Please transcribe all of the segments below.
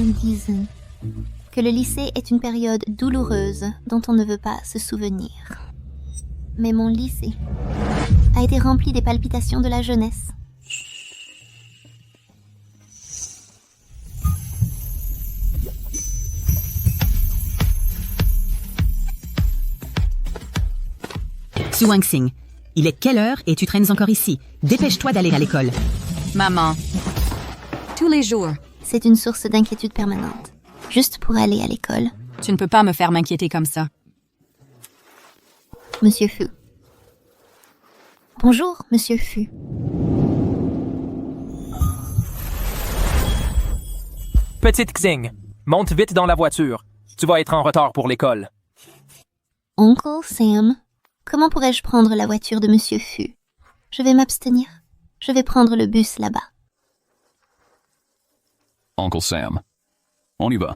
disent que le lycée est une période douloureuse dont on ne veut pas se souvenir. Mais mon lycée a été rempli des palpitations de la jeunesse. Su Wangxing, il est quelle heure et tu traînes encore ici? Dépêche-toi d'aller à l'école. Maman, tous les jours, C'est une source d'inquiétude permanente. Juste pour aller à l'école. tu ne peux pas me faire m'inquiéter comme ça. Monsieur Fu. Bonjour, Monsieur Fu. Petite Xing, monte vite dans la voiture. Tu vas être en retard pour l'école. Oncle Sam, comment pourrais-je prendre la voiture de Monsieur Fu? Je vais m'abstenir. Je vais prendre le bus là-bas. Uncle Sam. On y va.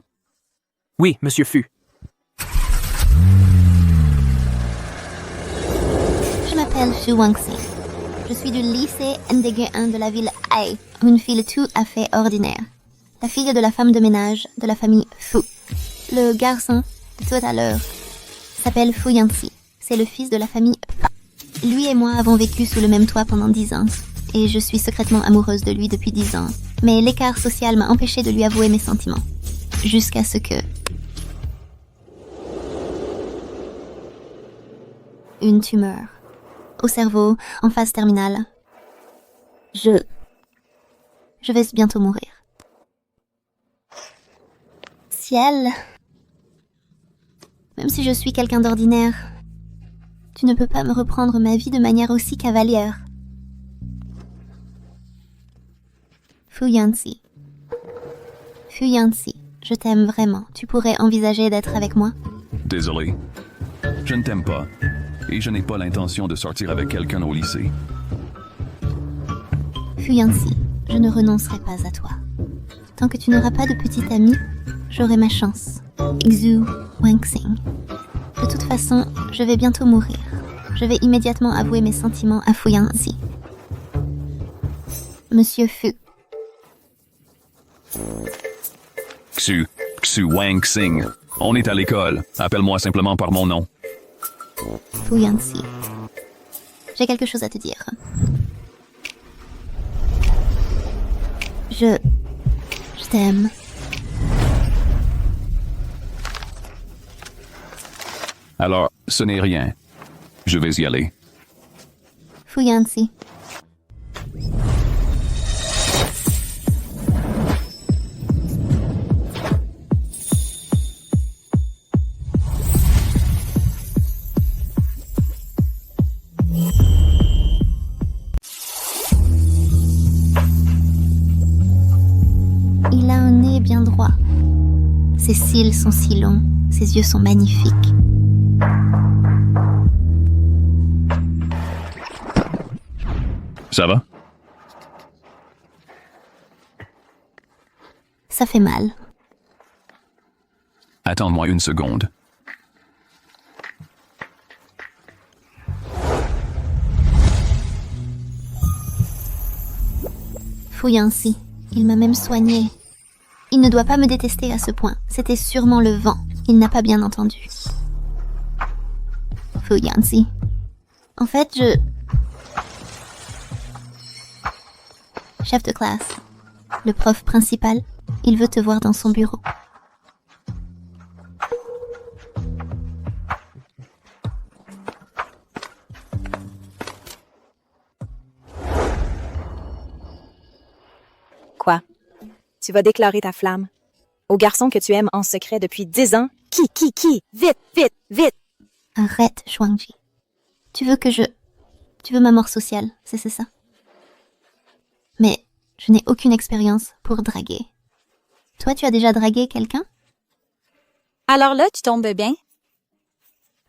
Oui, Monsieur Fu. Je m'appelle Xu Wangxing. Je suis du lycée NDG 1 de la ville Ai, une fille tout à fait ordinaire. La fille de la femme de ménage de la famille Fu. Le garçon de tout à l'heure s'appelle Fu Yanxi. C'est le fils de la famille Fa. Lui et moi avons vécu sous le même toit pendant 10 ans. Et je suis secrètement amoureuse de lui depuis 10 ans. Mais l'écart social m'a empêchée de lui avouer mes sentiments. Jusqu'à ce que... Une tumeur. Au cerveau, en phase terminale. Je vais bientôt mourir. Ciel. Même si je suis quelqu'un d'ordinaire, tu ne peux pas me reprendre ma vie de manière aussi cavalière. Fu Yanxi. Fu Yanxi, je t'aime vraiment. Tu pourrais envisager d'être avec moi? Désolé. Je ne t'aime pas. Et je n'ai pas l'intention de sortir avec quelqu'un au lycée. Fu Yanxi, je ne renoncerai pas à toi. Tant que tu n'auras pas de petit ami, j'aurai ma chance. Xu Wangxing. De toute façon, je vais bientôt mourir. Je vais immédiatement avouer mes sentiments à Fu Yanxi. Monsieur Fu. Xu Wangxing. On est à l'école. Appelle-moi simplement par mon nom. Fu Yanxi. J'ai quelque chose à te dire. Je t'aime. Alors, ce n'est rien. Je vais y aller. Fu Yanxi. Il a un nez bien droit. Ses cils sont si longs, ses yeux sont magnifiques. Ça va? Ça fait mal. Attends-moi une seconde. Fu Yanxi, il m'a même soigné. Il ne doit pas me détester à ce point. C'était sûrement le vent. Il n'a pas bien entendu. Fu Yanxi. En fait, Chef de classe, le prof principal, il veut te voir dans son bureau. Quoi? Tu vas déclarer ta flamme au garçon que tu aimes en secret depuis 10 ans? Qui? Vite, vite, vite! Arrête, Shuangji. Tu veux ma mort sociale, c'est ça? Mais je n'ai aucune expérience pour draguer. Toi, tu as déjà dragué quelqu'un? Alors là, tu tombes bien?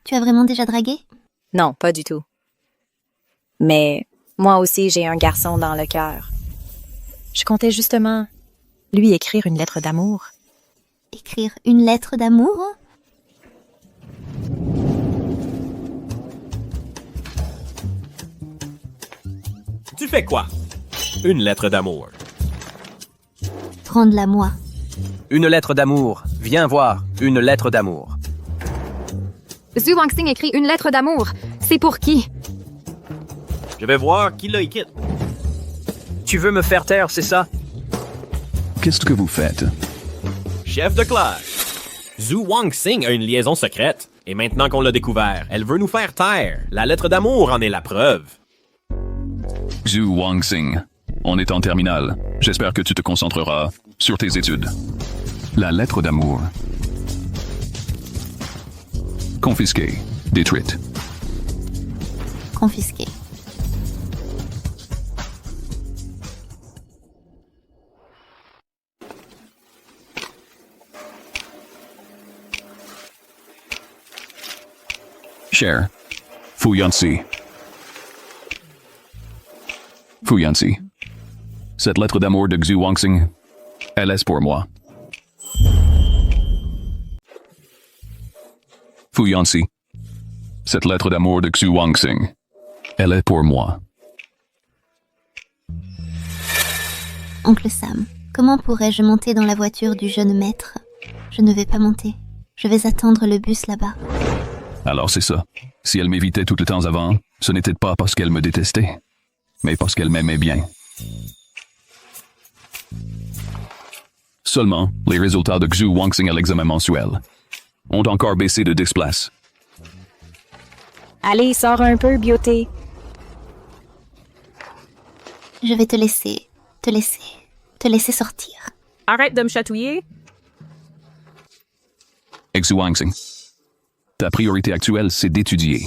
Tu as vraiment déjà dragué? Non, pas du tout. Mais moi aussi, j'ai un garçon dans le cœur. Je comptais justement lui écrire une lettre d'amour. Écrire une lettre d'amour? Tu fais quoi? Une lettre d'amour. Rends-la moi. Une lettre d'amour. Viens voir. Une lettre d'amour. Zhu Wangxing écrit une lettre d'amour. C'est pour qui? Je vais voir qui l'a écrit. Tu veux me faire taire, c'est ça? Qu'est-ce que vous faites? Chef de classe. Zhu Wangxing a une liaison secrète. Et maintenant qu'on l'a découvert, elle veut nous faire taire. La lettre d'amour en est la preuve. Zhu Wangxing, on est en terminale. J'espère que tu te concentreras sur tes études. La lettre d'amour. Confisquée. Détruite. Confisqué. Cher. Fu Yanxi. Fu Yanxi. Cette lettre d'amour de Zhu Wangxing, elle est pour moi. Fu Yanxi. Cette lettre d'amour de Zhu Wangxing, elle est pour moi. Oncle Sam, comment pourrais-je monter dans la voiture du jeune maître? Je ne vais pas monter. Je vais attendre le bus là-bas. Alors c'est ça. Si elle m'évitait tout le temps avant, ce n'était pas parce qu'elle me détestait, mais parce qu'elle m'aimait bien. Seulement, les résultats de Zhu Wangxing à l'examen mensuel ont encore baissé de 10 places. Allez, sors un peu, Beauté. Je vais te laisser sortir. Arrête de me chatouiller. Zhu Wangxing, ta priorité actuelle, c'est d'étudier.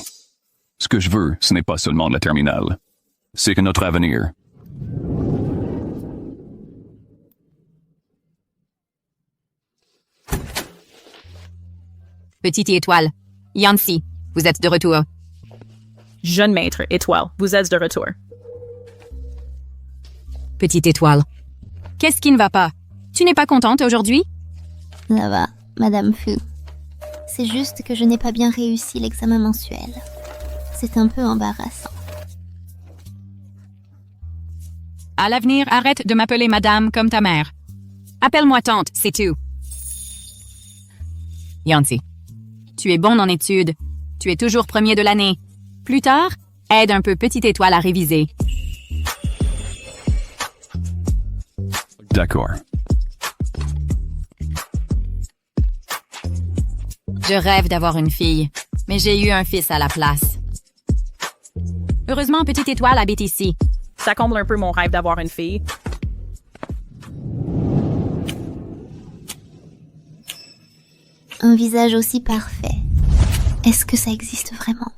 Ce que je veux, ce n'est pas seulement la terminale. C'est que notre avenir. Petite étoile. Yanxi, vous êtes de retour. Jeune maître, étoile, vous êtes de retour. Petite étoile. Qu'est-ce qui ne va pas? Tu n'es pas contente aujourd'hui? Ça va, Madame Fu. C'est juste que je n'ai pas bien réussi l'examen mensuel. C'est un peu embarrassant. À l'avenir, arrête de m'appeler madame comme ta mère. Appelle-moi tante, c'est tout. Yanxi, tu es bon en études. Tu es toujours premier de l'année. Plus tard, aide un peu Petite Étoile à réviser. D'accord. Je rêve d'avoir une fille, mais j'ai eu un fils à la place. Heureusement, Petite Étoile habite ici. Ça comble un peu mon rêve d'avoir une fille. Un visage aussi parfait. Est-ce que ça existe vraiment?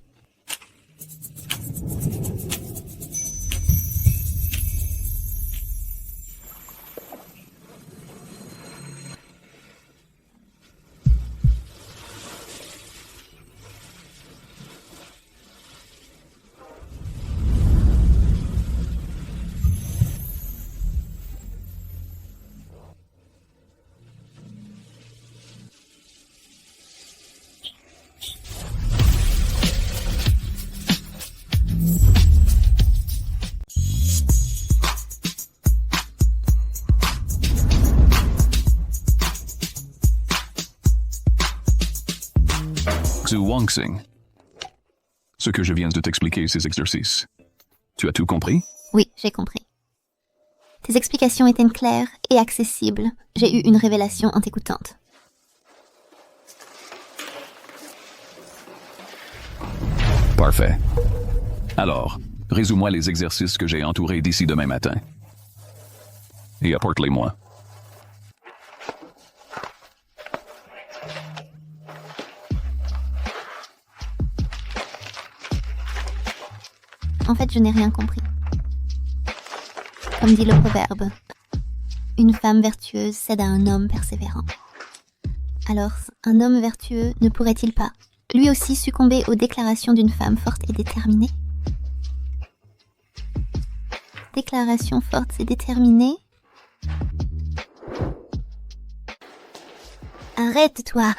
Zhu Wangxing. Ce que je viens de t'expliquer, ces exercices. Tu as tout compris? Oui, j'ai compris. Tes explications étaient claires et accessibles. J'ai eu une révélation en t'écoutant. Parfait. Alors, résous-moi les exercices que j'ai entourés d'ici demain matin. Et apporte-les-moi. En fait, je n'ai rien compris. Comme dit le proverbe, une femme vertueuse cède à un homme persévérant. Alors, un homme vertueux ne pourrait-il pas, lui aussi, succomber aux déclarations d'une femme forte et déterminée? Déclaration forte et déterminée? Arrête-toi!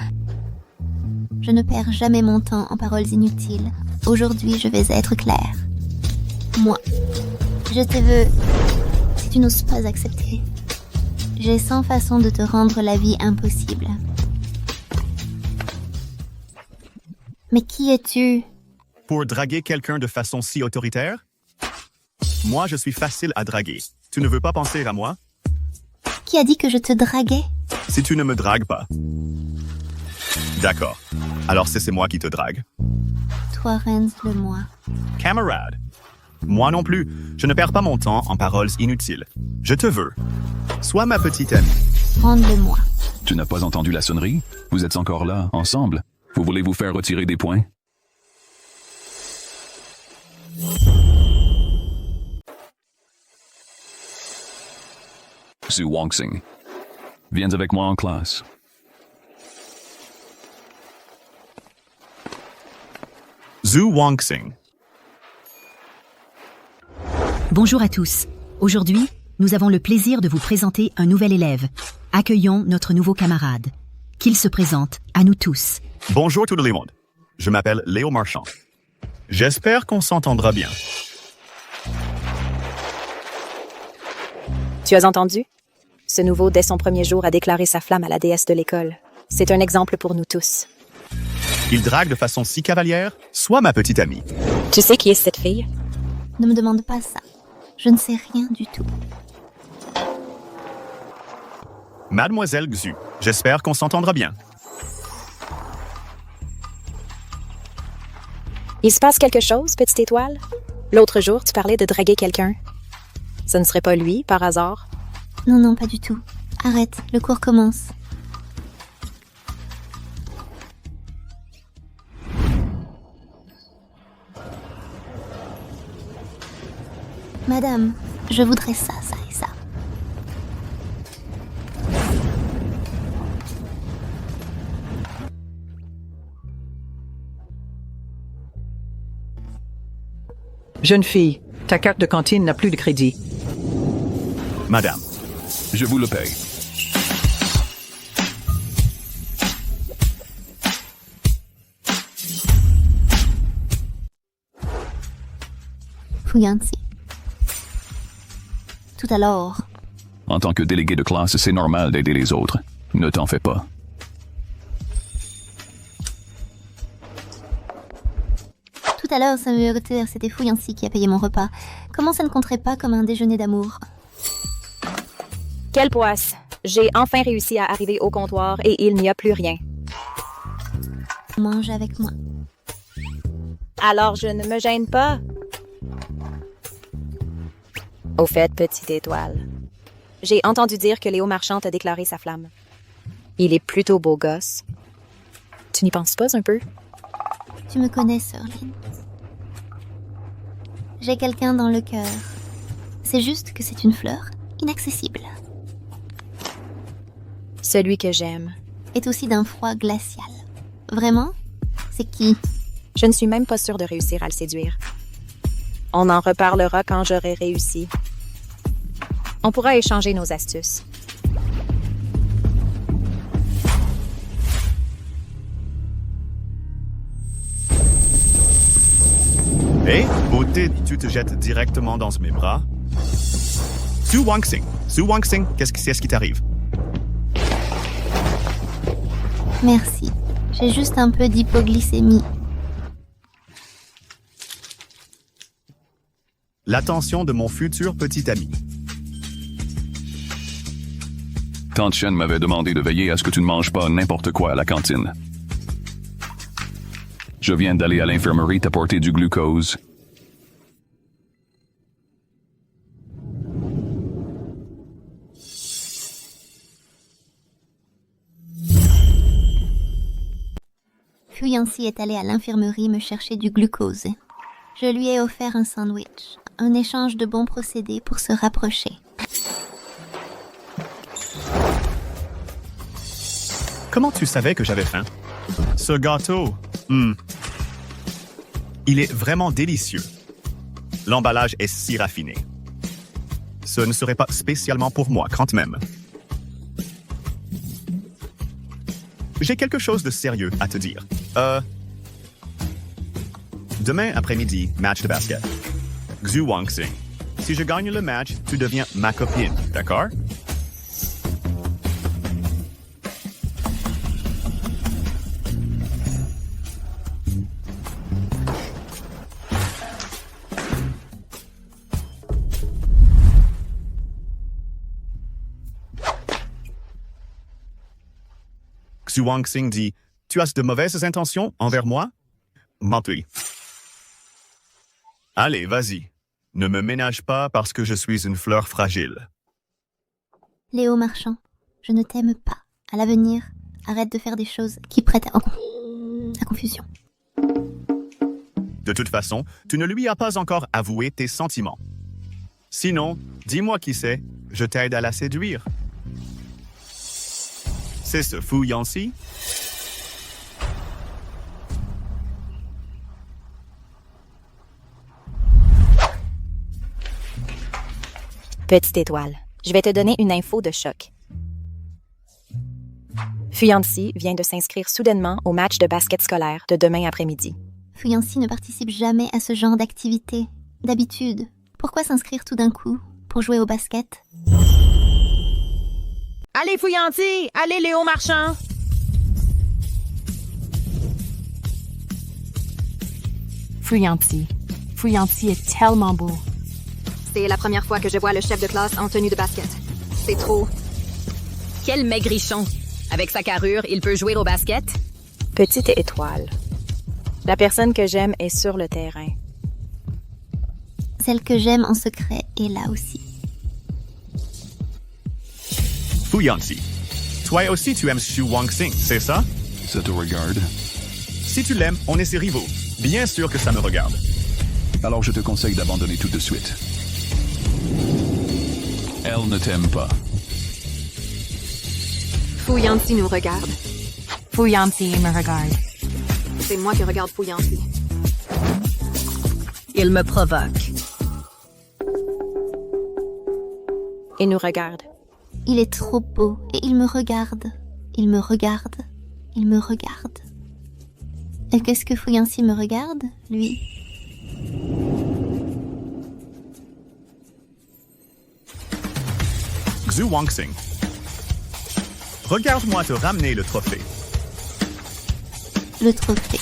Je ne perds jamais mon temps en paroles inutiles. Aujourd'hui, je vais être claire. Moi, je te veux. Si tu n'oses pas accepter, J'ai 100 façons de te rendre la vie impossible. Mais qui es-tu? Pour draguer quelqu'un de façon si autoritaire? Moi, je suis facile à draguer. Tu ne veux pas penser à moi? Qui a dit que je te draguais? Si tu ne me dragues pas. D'accord. Alors c'est moi qui te drague. Toi, Renz-le-moi. Camarade. Moi non plus. Je ne perds pas mon temps en paroles inutiles. Je te veux. Sois ma petite amie. Rende-le-moi. Tu n'as pas entendu la sonnerie? Vous êtes encore là, ensemble? Vous voulez vous faire retirer des points? Zhu Wangxing. Viens avec moi en classe. Zhu Wangxing. Bonjour à tous. Aujourd'hui, nous avons le plaisir de vous présenter un nouvel élève. Accueillons notre nouveau camarade. Qu'il se présente à nous tous. Bonjour tout le monde. Je m'appelle Léo Marchand. J'espère qu'on s'entendra bien. Tu as entendu? Ce nouveau, dès son premier jour, a déclaré sa flamme à la déesse de l'école. C'est un exemple pour nous tous. Il drague de façon si cavalière. Sois ma petite amie. Tu sais qui est cette fille? Ne me demande pas ça. Je ne sais rien du tout. Mademoiselle Xu. J'espère qu'on s'entendra bien. Il se passe quelque chose, petite étoile? L'autre jour, tu parlais de draguer quelqu'un. Ce ne serait pas lui, par hasard? Non, non, pas du tout. Arrête, le cours commence. Madame, je voudrais ça, ça et ça. Jeune fille, ta carte de cantine n'a plus de crédit. Madame. Je vous le paye. Fuyansi. Tout à l'heure. En tant que délégué de classe, c'est normal d'aider les autres. Ne t'en fais pas. Tout à l'heure, ça me retire, c'était Fuyansi qui a payé mon repas. Comment ça ne compterait pas comme un déjeuner d'amour? Quelle poisse! J'ai enfin réussi à arriver au comptoir et il n'y a plus rien. Mange avec moi. Alors je ne me gêne pas. Au fait, petite étoile, j'ai entendu dire que Léo Marchand a déclaré sa flamme. Il est plutôt beau gosse. Tu n'y penses pas un peu? Tu me connais, Sir Lin. J'ai quelqu'un dans le cœur. C'est juste que c'est une fleur inaccessible. Celui que j'aime est aussi d'un froid glacial. Vraiment? C'est qui? Je ne suis même pas sûre de réussir à le séduire. On en reparlera quand j'aurai réussi. On pourra échanger nos astuces. Hé, beauté, tu te jettes directement dans mes bras. Zhu Wangxing. Zhu Wangxing, qu'est-ce qui t'arrive? Merci. J'ai juste un peu d'hypoglycémie. L'attention de mon futur petit ami. Tante Chen m'avait demandé de veiller à ce que tu ne manges pas n'importe quoi à la cantine. Je viens d'aller à l'infirmerie t'apporter du glucose. Fuyansi est allé à l'infirmerie me chercher du glucose. Je lui ai offert un sandwich, un échange de bons procédés pour se rapprocher. Comment tu savais que j'avais faim? Ce gâteau, il est vraiment délicieux. L'emballage est si raffiné. Ce ne serait pas spécialement pour moi, quand même. J'ai quelque chose de sérieux à te dire. Demain après-midi, match de basket. Zhu Wangxing. Si je gagne le match, tu deviens ma copine, d'accord? Xu Wangxing dit « Tu as de mauvaises intentions envers moi ?» Menteur. Allez, vas-y. Ne me ménage pas parce que je suis une fleur fragile. Léo Marchand, je ne t'aime pas. À l'avenir, arrête de faire des choses qui prêtent à confusion. De toute façon, tu ne lui as pas encore avoué tes sentiments. Sinon, dis-moi qui c'est, je t'aide à la séduire. C'est ce Fu Yanxi? Petite étoile, je vais te donner une info de choc. Fu Yanxi vient de s'inscrire soudainement au match de basket scolaire de demain après-midi. Fu Yanxi ne participe jamais à ce genre d'activité. D'habitude, pourquoi s'inscrire tout d'un coup pour jouer au basket? Allez, Fu Yanxi! Allez, Léo Marchand! Fu Yanxi est tellement beau. C'est la première fois que je vois le chef de classe en tenue de basket. C'est trop. Quel maigrichon! Avec sa carrure, il peut jouer au basket? Petite étoile. La personne que j'aime est sur le terrain. Celle que j'aime en secret est là aussi. Fu Yanxi, toi aussi tu aimes Xu Wangxing, c'est ça? Ça te regarde? Si tu l'aimes, on est ses rivaux. Bien sûr que ça me regarde. Alors je te conseille d'abandonner tout de suite. Elle ne t'aime pas. Fu Yanxi nous regarde. Fu Yanxi me regarde. C'est moi qui regarde Fu Yanxi. Il me provoque. Il nous regarde. Il est trop beau et il me regarde. Il me regarde. Il me regarde. Et qu'est-ce que Fu Yanxi me regarde, lui? Xu Wangxing, regarde-moi te ramener le trophée. Le trophée.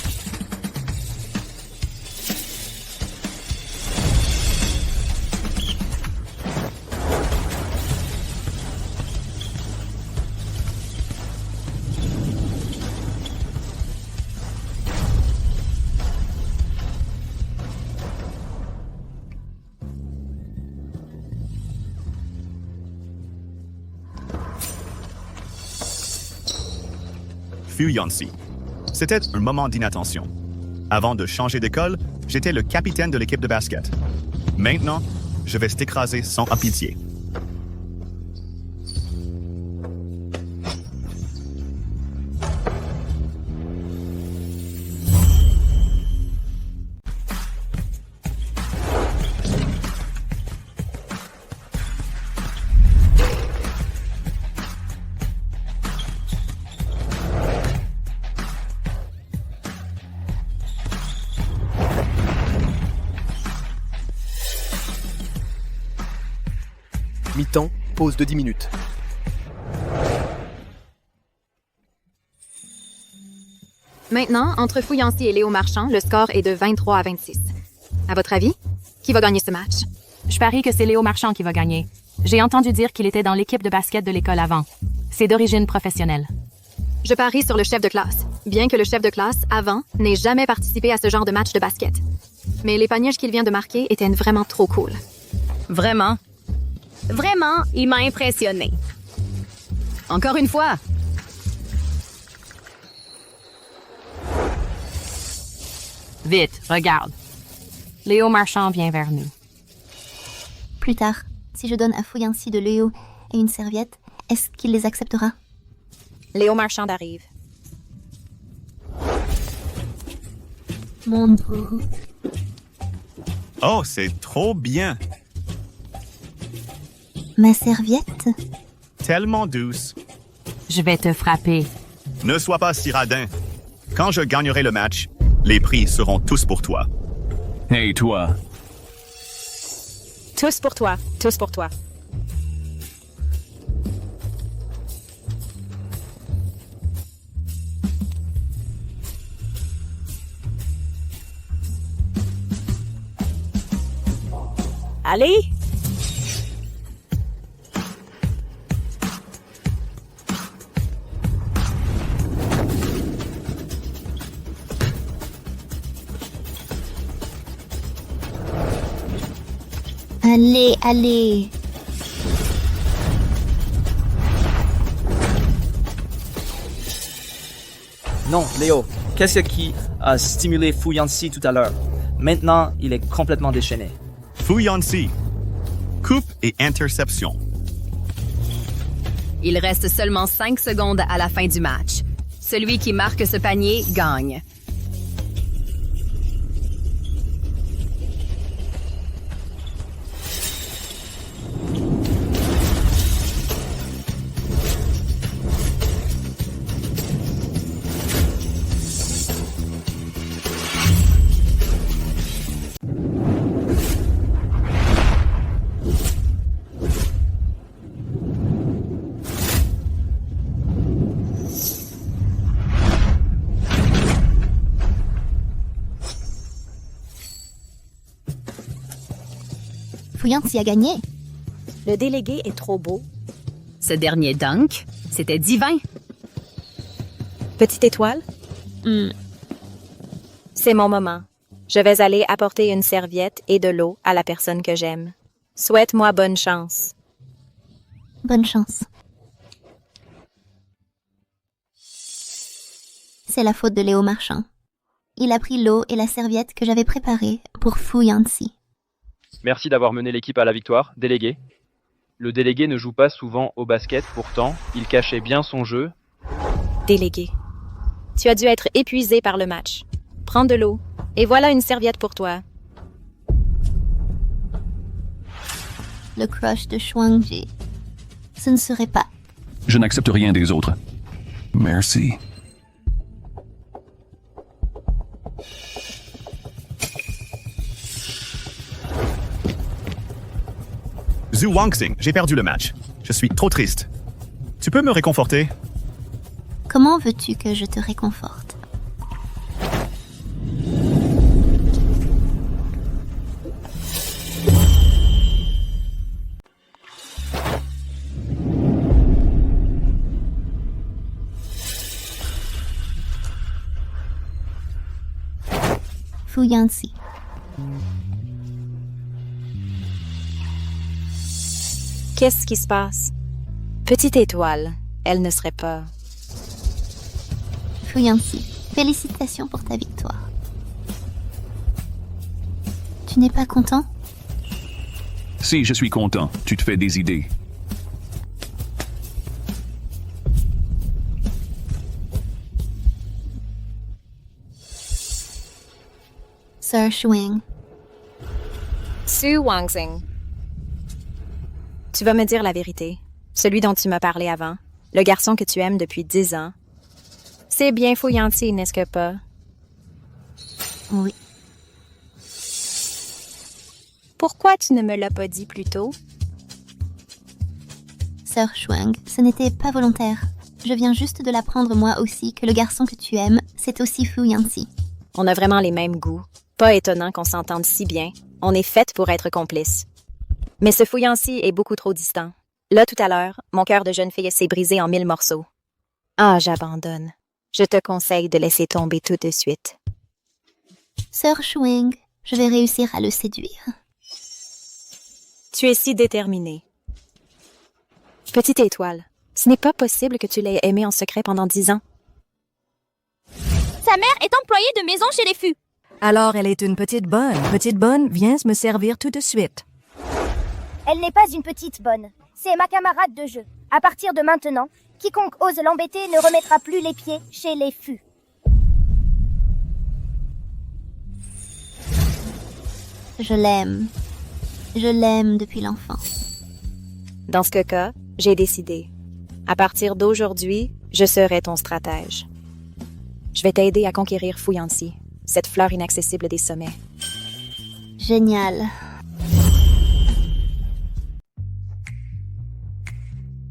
Fu Yanxi. C'était un moment d'inattention. Avant de changer d'école, j'étais le capitaine de l'équipe de basket. Maintenant, je vais t'écraser sans pitié. Mi-temps, pause de 10 minutes. Maintenant, entre Fu Yanxi et Léo Marchand, le score est de 23 à 26. À votre avis, qui va gagner ce match? Je parie que c'est Léo Marchand qui va gagner. J'ai entendu dire qu'il était dans l'équipe de basket de l'école avant. C'est d'origine professionnelle. Je parie sur le chef de classe, bien que le chef de classe, avant, n'ait jamais participé à ce genre de match de basket. Mais les paniers qu'il vient de marquer étaient vraiment trop cool. Vraiment? Vraiment, il m'a impressionné. Encore une fois. Vite, regarde. Léo Marchand vient vers nous. Plus tard, si je donne à Fu Yanxi de Léo et une serviette, est-ce qu'il les acceptera? Léo Marchand arrive. Mon beau. Oh, c'est trop bien! Ma serviette? Tellement douce. Je vais te frapper. Ne sois pas si radin. Quand je gagnerai le match, les prix seront tous pour toi. Hey, toi! Tous pour toi, tous pour toi. Allez! Allez, allez. Non, Léo, qu'est-ce qui a stimulé Fu Yanxi tout à l'heure? Maintenant, il est complètement déchaîné. Fu Yanxi. Coupe et interception. Il reste seulement 5 secondes à la fin du match. Celui qui marque ce panier gagne. Fu Yanxi a gagné. Le délégué est trop beau. Ce dernier dunk, c'était divin. Petite étoile? C'est mon moment. Je vais aller apporter une serviette et de l'eau à la personne que j'aime. Souhaite-moi bonne chance. Bonne chance. C'est la faute de Léo Marchand. Il a pris l'eau et la serviette que j'avais préparées pour Fu Yanxi. Merci d'avoir mené l'équipe à la victoire, délégué. Le délégué ne joue pas souvent au basket, pourtant, il cachait bien son jeu. Délégué, tu as dû être épuisé par le match. Prends de l'eau, et voilà une serviette pour toi. Le crush de Shuangji. Ce ne serait pas. Je n'accepte rien des autres. Merci. Zhu Wangxing, j'ai perdu le match. Je suis trop triste. Tu peux me réconforter? Comment veux-tu que je te réconforte? Fu Yanxi. Qu'est-ce qui se passe? Petite étoile, elle ne serait pas. Fu Yanxi, félicitations pour ta victoire. Tu n'es pas content? Si je suis content, tu te fais des idées. Sir Shuang. Zhu Wangxing. Tu vas me dire la vérité. Celui dont tu m'as parlé avant. Le garçon que tu aimes depuis 10 ans. C'est bien Fu Yanxi, n'est-ce que pas? Oui. Pourquoi tu ne me l'as pas dit plus tôt? Sir Shuang, ce n'était pas volontaire. Je viens juste de l'apprendre moi aussi que le garçon que tu aimes, c'est aussi Fu Yanxi. On a vraiment les mêmes goûts. Pas étonnant qu'on s'entende si bien. On est faites pour être complices. Mais ce Fu Yanxi est beaucoup trop distant. Là, tout à l'heure, mon cœur de jeune fille s'est brisé en 1000 morceaux. Ah, j'abandonne. Je te conseille de laisser tomber tout de suite. Sir Shuang, je vais réussir à le séduire. Tu es si déterminée. Petite étoile, ce n'est pas possible que tu l'aies aimé en secret pendant 10 ans. Sa mère est employée de maison chez les Fu. Alors elle est une petite bonne. Petite bonne, viens me servir tout de suite. Elle n'est pas une petite bonne. C'est ma camarade de jeu. À partir de maintenant, quiconque ose l'embêter ne remettra plus les pieds chez les Fu. Je l'aime. Je l'aime depuis l'enfance. Dans ce cas, j'ai décidé. À partir d'aujourd'hui, je serai ton stratège. Je vais t'aider à conquérir Fu Yanxi, cette fleur inaccessible des sommets. Génial.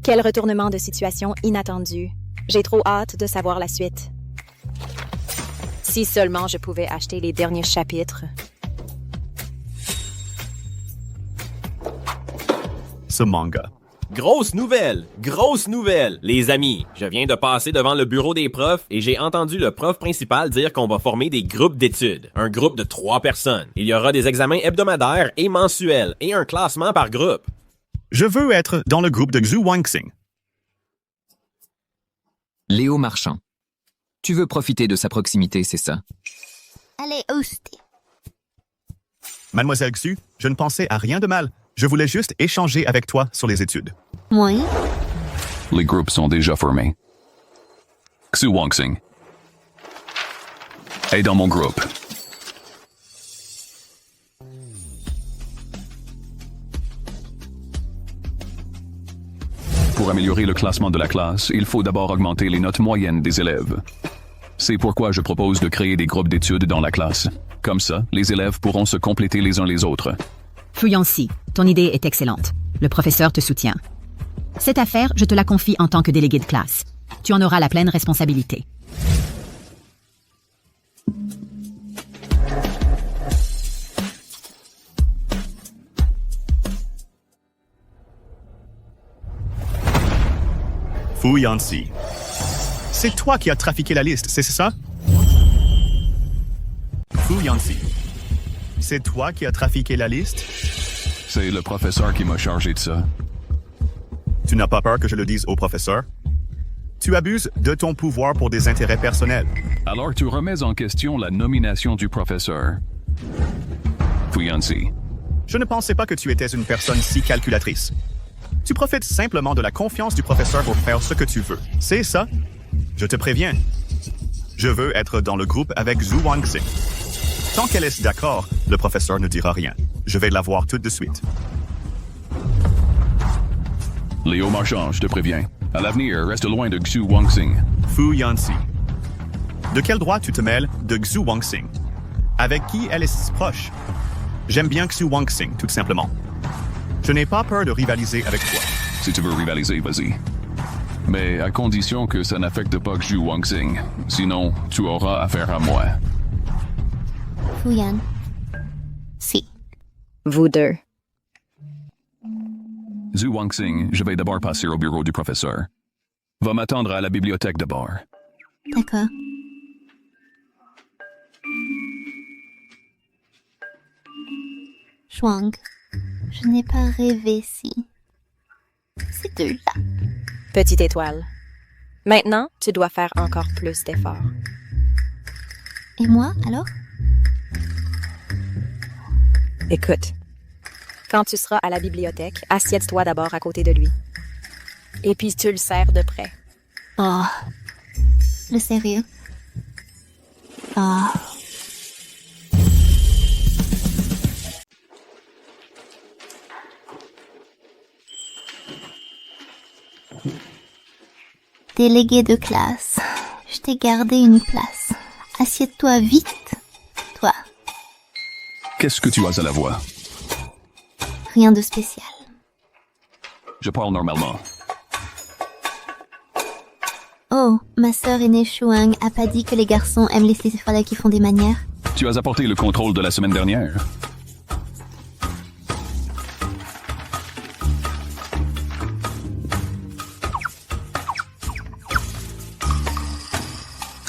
Quel retournement de situation inattendu. J'ai trop hâte de savoir la suite. Si seulement je pouvais acheter les derniers chapitres. Ce manga. Grosse nouvelle! Grosse nouvelle! Les amis, je viens de passer devant le bureau des profs et j'ai entendu le prof principal dire qu'on va former des groupes d'études. Un groupe de 3 personnes. Il y aura des examens hebdomadaires et mensuels et un classement par groupe. Je veux être dans le groupe de Xu Wangxing. Léo Marchand. Tu veux profiter de sa proximité, c'est ça? Allez, hostez. Mademoiselle Xu, je ne pensais à rien de mal. Je voulais juste échanger avec toi sur les études. Oui. Les groupes sont déjà formés. Xu Wangxing est dans mon groupe. Pour améliorer le classement de la classe, il faut d'abord augmenter les notes moyennes des élèves. C'est pourquoi je propose de créer des groupes d'études dans la classe. Comme ça, les élèves pourront se compléter les uns les autres. Fu Yanxi, ton idée est excellente. Le professeur te soutient. Cette affaire, je te la confie en tant que délégué de classe. Tu en auras la pleine responsabilité. Fu Yanxi. C'est toi qui as trafiqué la liste, c'est ça? Fu Yanxi. C'est toi qui as trafiqué la liste? C'est le professeur qui m'a chargé de ça. Tu n'as pas peur que je le dise au professeur? Tu abuses de ton pouvoir pour des intérêts personnels. Alors tu remets en question la nomination du professeur. Fu Yanxi. Je ne pensais pas que tu étais une personne si calculatrice. Tu profites simplement de la confiance du professeur pour faire ce que tu veux. C'est ça? Je te préviens. Je veux être dans le groupe avec Xu Wangxing. Tant qu'elle est d'accord, le professeur ne dira rien. Je vais la voir tout de suite. Léo Marchand, je te préviens. À l'avenir, reste loin de Xu Wangxing. Fu Yanxi. De quel droit tu te mêles de Xu Wangxing? Avec qui elle est si proche? J'aime bien Xu Wangxing, tout simplement. Je n'ai pas peur de rivaliser avec toi. Si tu veux rivaliser, vas-y. Mais à condition que ça n'affecte pas Xu Wangxing. Sinon, tu auras affaire à moi. Fu Yan. Si. Vous deux. Xu Wangxing, je vais d'abord passer au bureau du professeur. Va m'attendre à la bibliothèque d'abord. D'accord. Chuang, je n'ai pas rêvé si. Ces deux-là. Petite étoile. Maintenant, tu dois faire encore plus d'efforts. Et moi, alors? Écoute. Quand tu seras à la bibliothèque, assieds-toi d'abord à côté de lui. Et puis tu le serres de près. Oh. Le sérieux? Oh. Délégué de classe, je t'ai gardé une place. Assieds-toi vite, toi. Qu'est-ce que tu as à la voix? Rien de spécial. Je parle normalement. Oh, ma sœur aînée Shuang a pas dit que les garçons aiment les céphales qui font des manières? Tu as apporté le contrôle de la semaine dernière.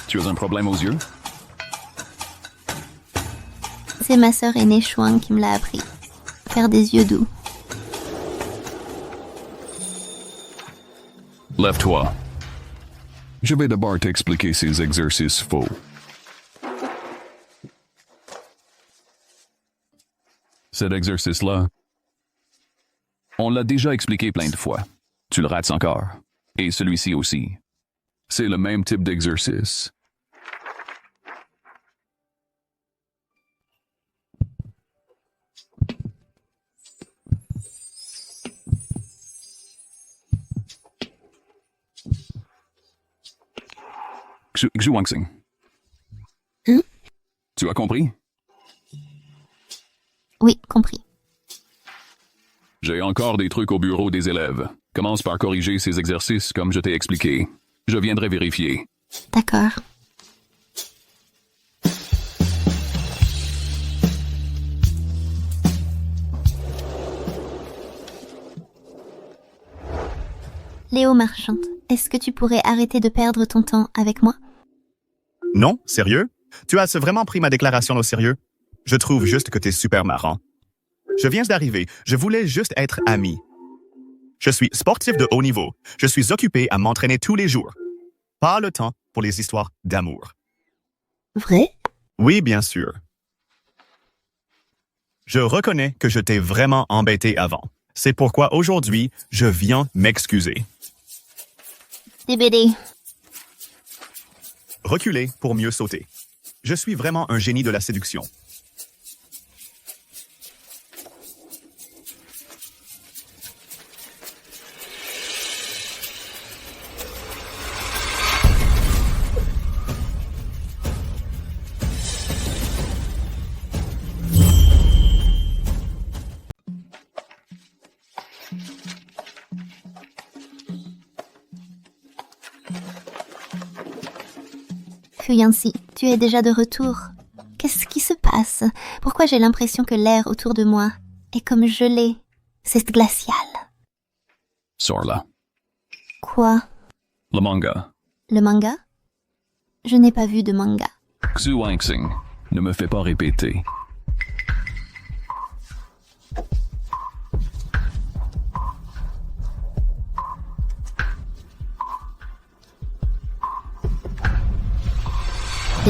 Tu as un problème aux yeux? C'est ma sœur aînée Shuang qui me l'a appris. Faire des yeux doux. Lève-toi. Je vais d'abord t'expliquer ces exercices faux. Cet exercice-là, on l'a déjà expliqué plein de fois. Tu le rates encore. Et celui-ci aussi. C'est le même type d'exercice. Xu Wangxing. Tu as compris? Oui, compris. J'ai encore des trucs au bureau des élèves. Commence par corriger ces exercices comme je t'ai expliqué. Je viendrai vérifier. D'accord. Léo Marchante, est-ce que tu pourrais arrêter de perdre ton temps avec moi? Non, sérieux? Tu as vraiment pris ma déclaration au sérieux? Je trouve juste que t'es super marrant. Je viens d'arriver, je voulais juste être ami. Je suis sportif de haut niveau. Je suis occupé à m'entraîner tous les jours. Pas le temps pour les histoires d'amour. Vrai? Oui, bien sûr. Je reconnais que je t'ai vraiment embêté avant. C'est pourquoi aujourd'hui, je viens m'excuser. DBD. Reculer pour mieux sauter. Je suis vraiment un génie de la séduction. Yancy, tu es déjà de retour. Qu'est-ce qui se passe? Pourquoi j'ai l'impression que l'air autour de moi est comme gelé? C'est glacial. Sors là. Quoi? Le manga. Le manga? Je n'ai pas vu de manga. Xu Wangxing, ne me fais pas répéter.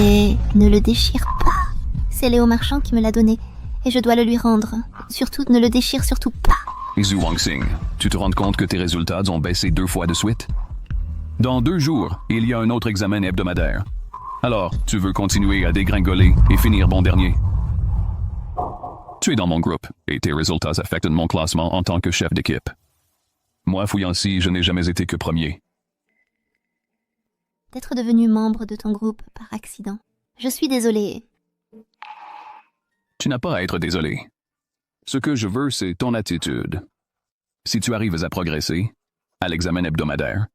Et ne le déchire pas. C'est Léo Marchand qui me l'a donné. Et je dois le lui rendre. Surtout, ne le déchire surtout pas. Xu Wangxing, tu te rends compte que tes résultats ont baissé 2 fois de suite? Dans 2 jours, il y a un autre examen hebdomadaire. Alors, tu veux continuer à dégringoler et finir bon dernier? Tu es dans mon groupe, et tes résultats affectent mon classement en tant que chef d'équipe. Moi, Fouillancy, je n'ai jamais été que premier. D'être devenu membre de ton groupe par accident. Je suis désolée. Tu n'as pas à être désolé. Ce que je veux, c'est ton attitude. Si tu arrives à progresser, à l'examen hebdomadaire,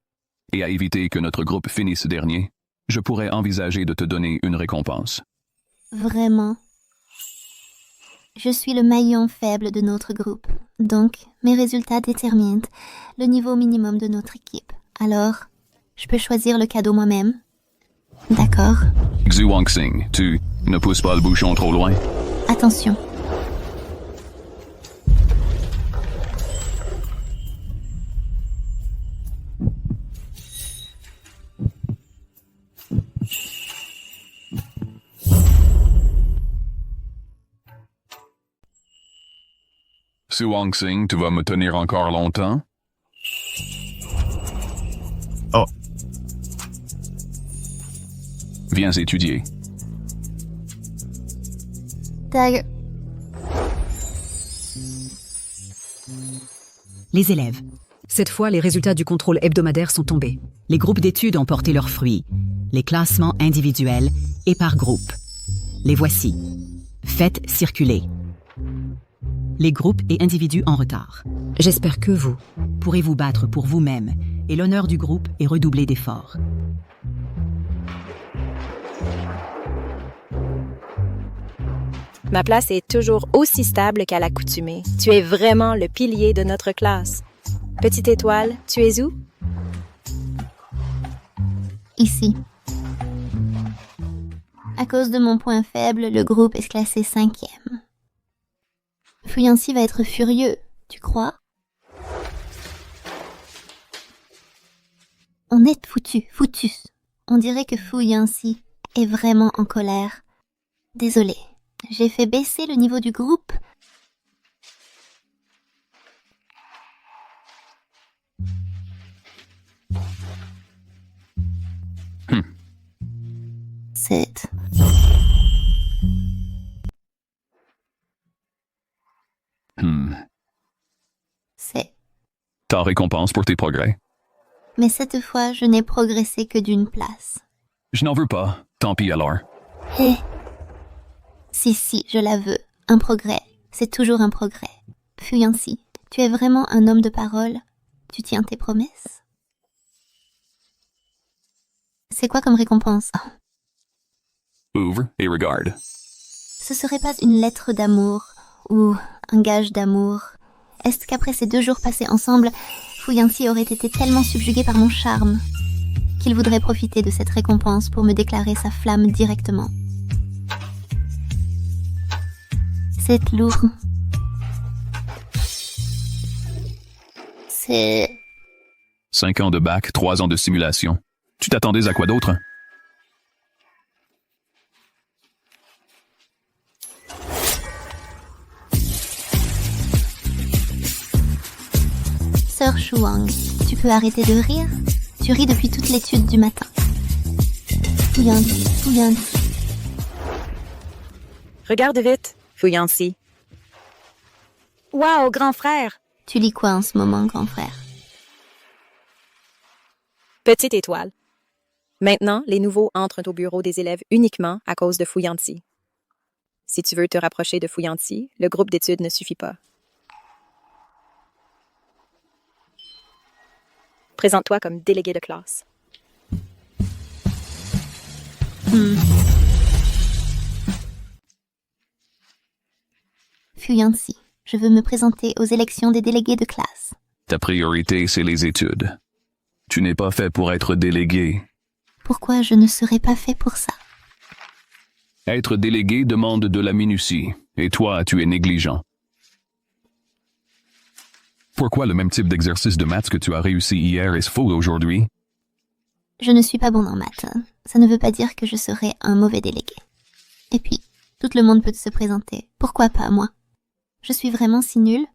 et à éviter que notre groupe finisse dernier, je pourrais envisager de te donner une récompense. Vraiment? Je suis le maillon faible de notre groupe. Donc, mes résultats déterminent le niveau minimum de notre équipe. Alors, je peux choisir le cadeau moi-même. D'accord. Xu Wangxing, tu ne pousses pas le bouchon trop loin. Attention. Xu Wangxing, tu vas me tenir encore longtemps? Oh. Viens étudier. Tag. Les élèves. Cette fois, les résultats du contrôle hebdomadaire sont tombés. Les groupes d'études ont porté leurs fruits. Les classements individuels et par groupe. Les voici. Faites circuler. Les groupes et individus en retard. J'espère que vous pourrez vous battre pour vous-même et l'honneur du groupe est redoublé d'efforts. Ma place est toujours aussi stable qu'à l'accoutumée. Tu es vraiment le pilier de notre classe. Petite étoile, tu es où? Ici. À cause de mon point faible, le groupe est classé 5e. Fouillancy va être furieux, tu crois? On est foutus. On dirait que Fouillancy est vraiment en colère. Désolée, j'ai fait baisser le niveau du groupe. C'est... C'est... Ta récompense pour tes progrès. Mais cette fois, je n'ai progressé que d'une place. Je n'en veux pas. Tant pis alors. Hé. Si, je la veux. Un progrès. C'est toujours un progrès. Fouillancy, tu es vraiment un homme de parole. Tu tiens tes promesses? C'est quoi comme récompense? Ouvre et regarde. Ce serait pas une lettre d'amour ou un gage d'amour? Est-ce qu'après ces 2 jours passés ensemble, Fu Yanxi aurait été tellement subjugué par mon charme qu'il voudrait profiter de cette récompense pour me déclarer sa flamme directement. C'est lourd. C'est... 5 ans de bac, 3 ans de simulation. Tu t'attendais à quoi d'autre? Sœur Shuang, tu peux arrêter de rire? Tu ris depuis toute l'étude du matin. Fu Yanxi. Regarde vite, Fu Yanxi. Wow, grand frère! Tu lis quoi en ce moment, grand frère? Petite étoile. Maintenant, les nouveaux entrent au bureau des élèves uniquement à cause de Fu Yanxi. Si tu veux te rapprocher de Fu Yanxi, le groupe d'études ne suffit pas. Présente-toi comme délégué de classe. Fu Yanxi, je veux me présenter aux élections des délégués de classe. Ta priorité, c'est les études. Tu n'es pas fait pour être délégué. Pourquoi je ne serais pas fait pour ça? Être délégué demande de la minutie, et toi, tu es négligent. Pourquoi le même type d'exercice de maths que tu as réussi hier est faux aujourd'hui? Je ne suis pas bon en maths. Ça ne veut pas dire que je serai un mauvais délégué. Et puis, tout le monde peut se présenter. Pourquoi pas moi? Je suis vraiment si nulle?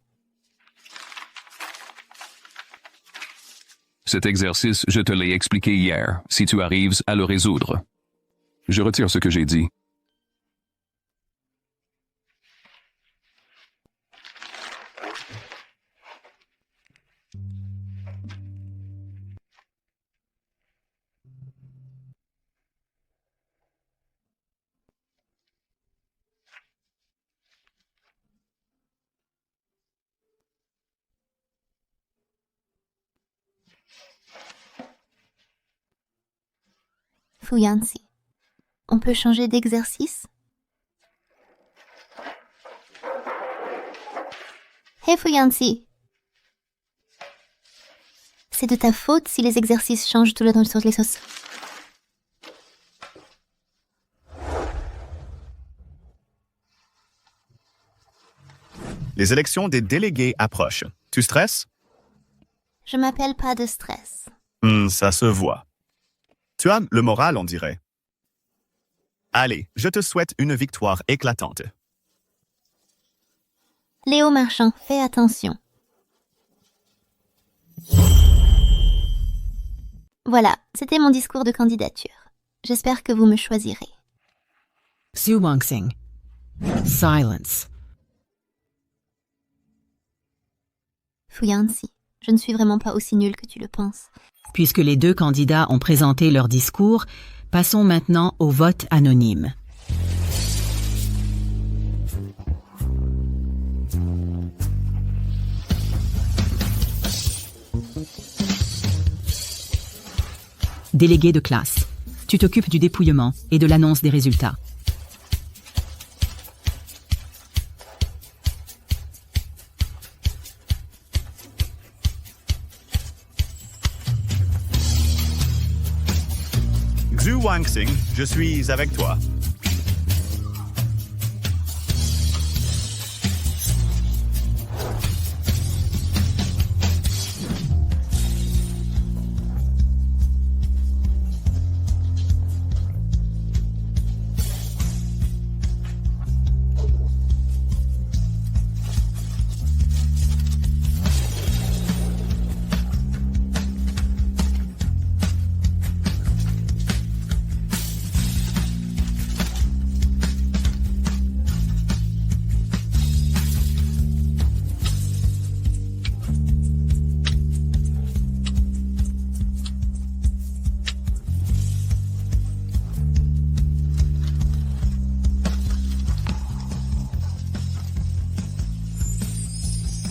Cet exercice, je te l'ai expliqué hier, si tu arrives à le résoudre. Je retire ce que j'ai dit. Fu Yanxi, on peut changer d'exercice? Hey Fu Yanxi! C'est de ta faute si les exercices changent tout le temps sur les sauces. Les élections des délégués approchent. Tu stresses? Je m'appelle pas de stress. Ça se voit. Tu as le moral, on dirait. Allez, je te souhaite une victoire éclatante. Léo Marchand, fais attention. Voilà, c'était mon discours de candidature. J'espère que vous me choisirez. Su Wangxing. Silence. Fu Yanxi, je ne suis vraiment pas aussi nulle que tu le penses. Puisque les deux candidats ont présenté leur discours, passons maintenant au vote anonyme. Délégué de classe, tu t'occupes du dépouillement et de l'annonce des résultats. Xu Wangxing, je suis avec toi.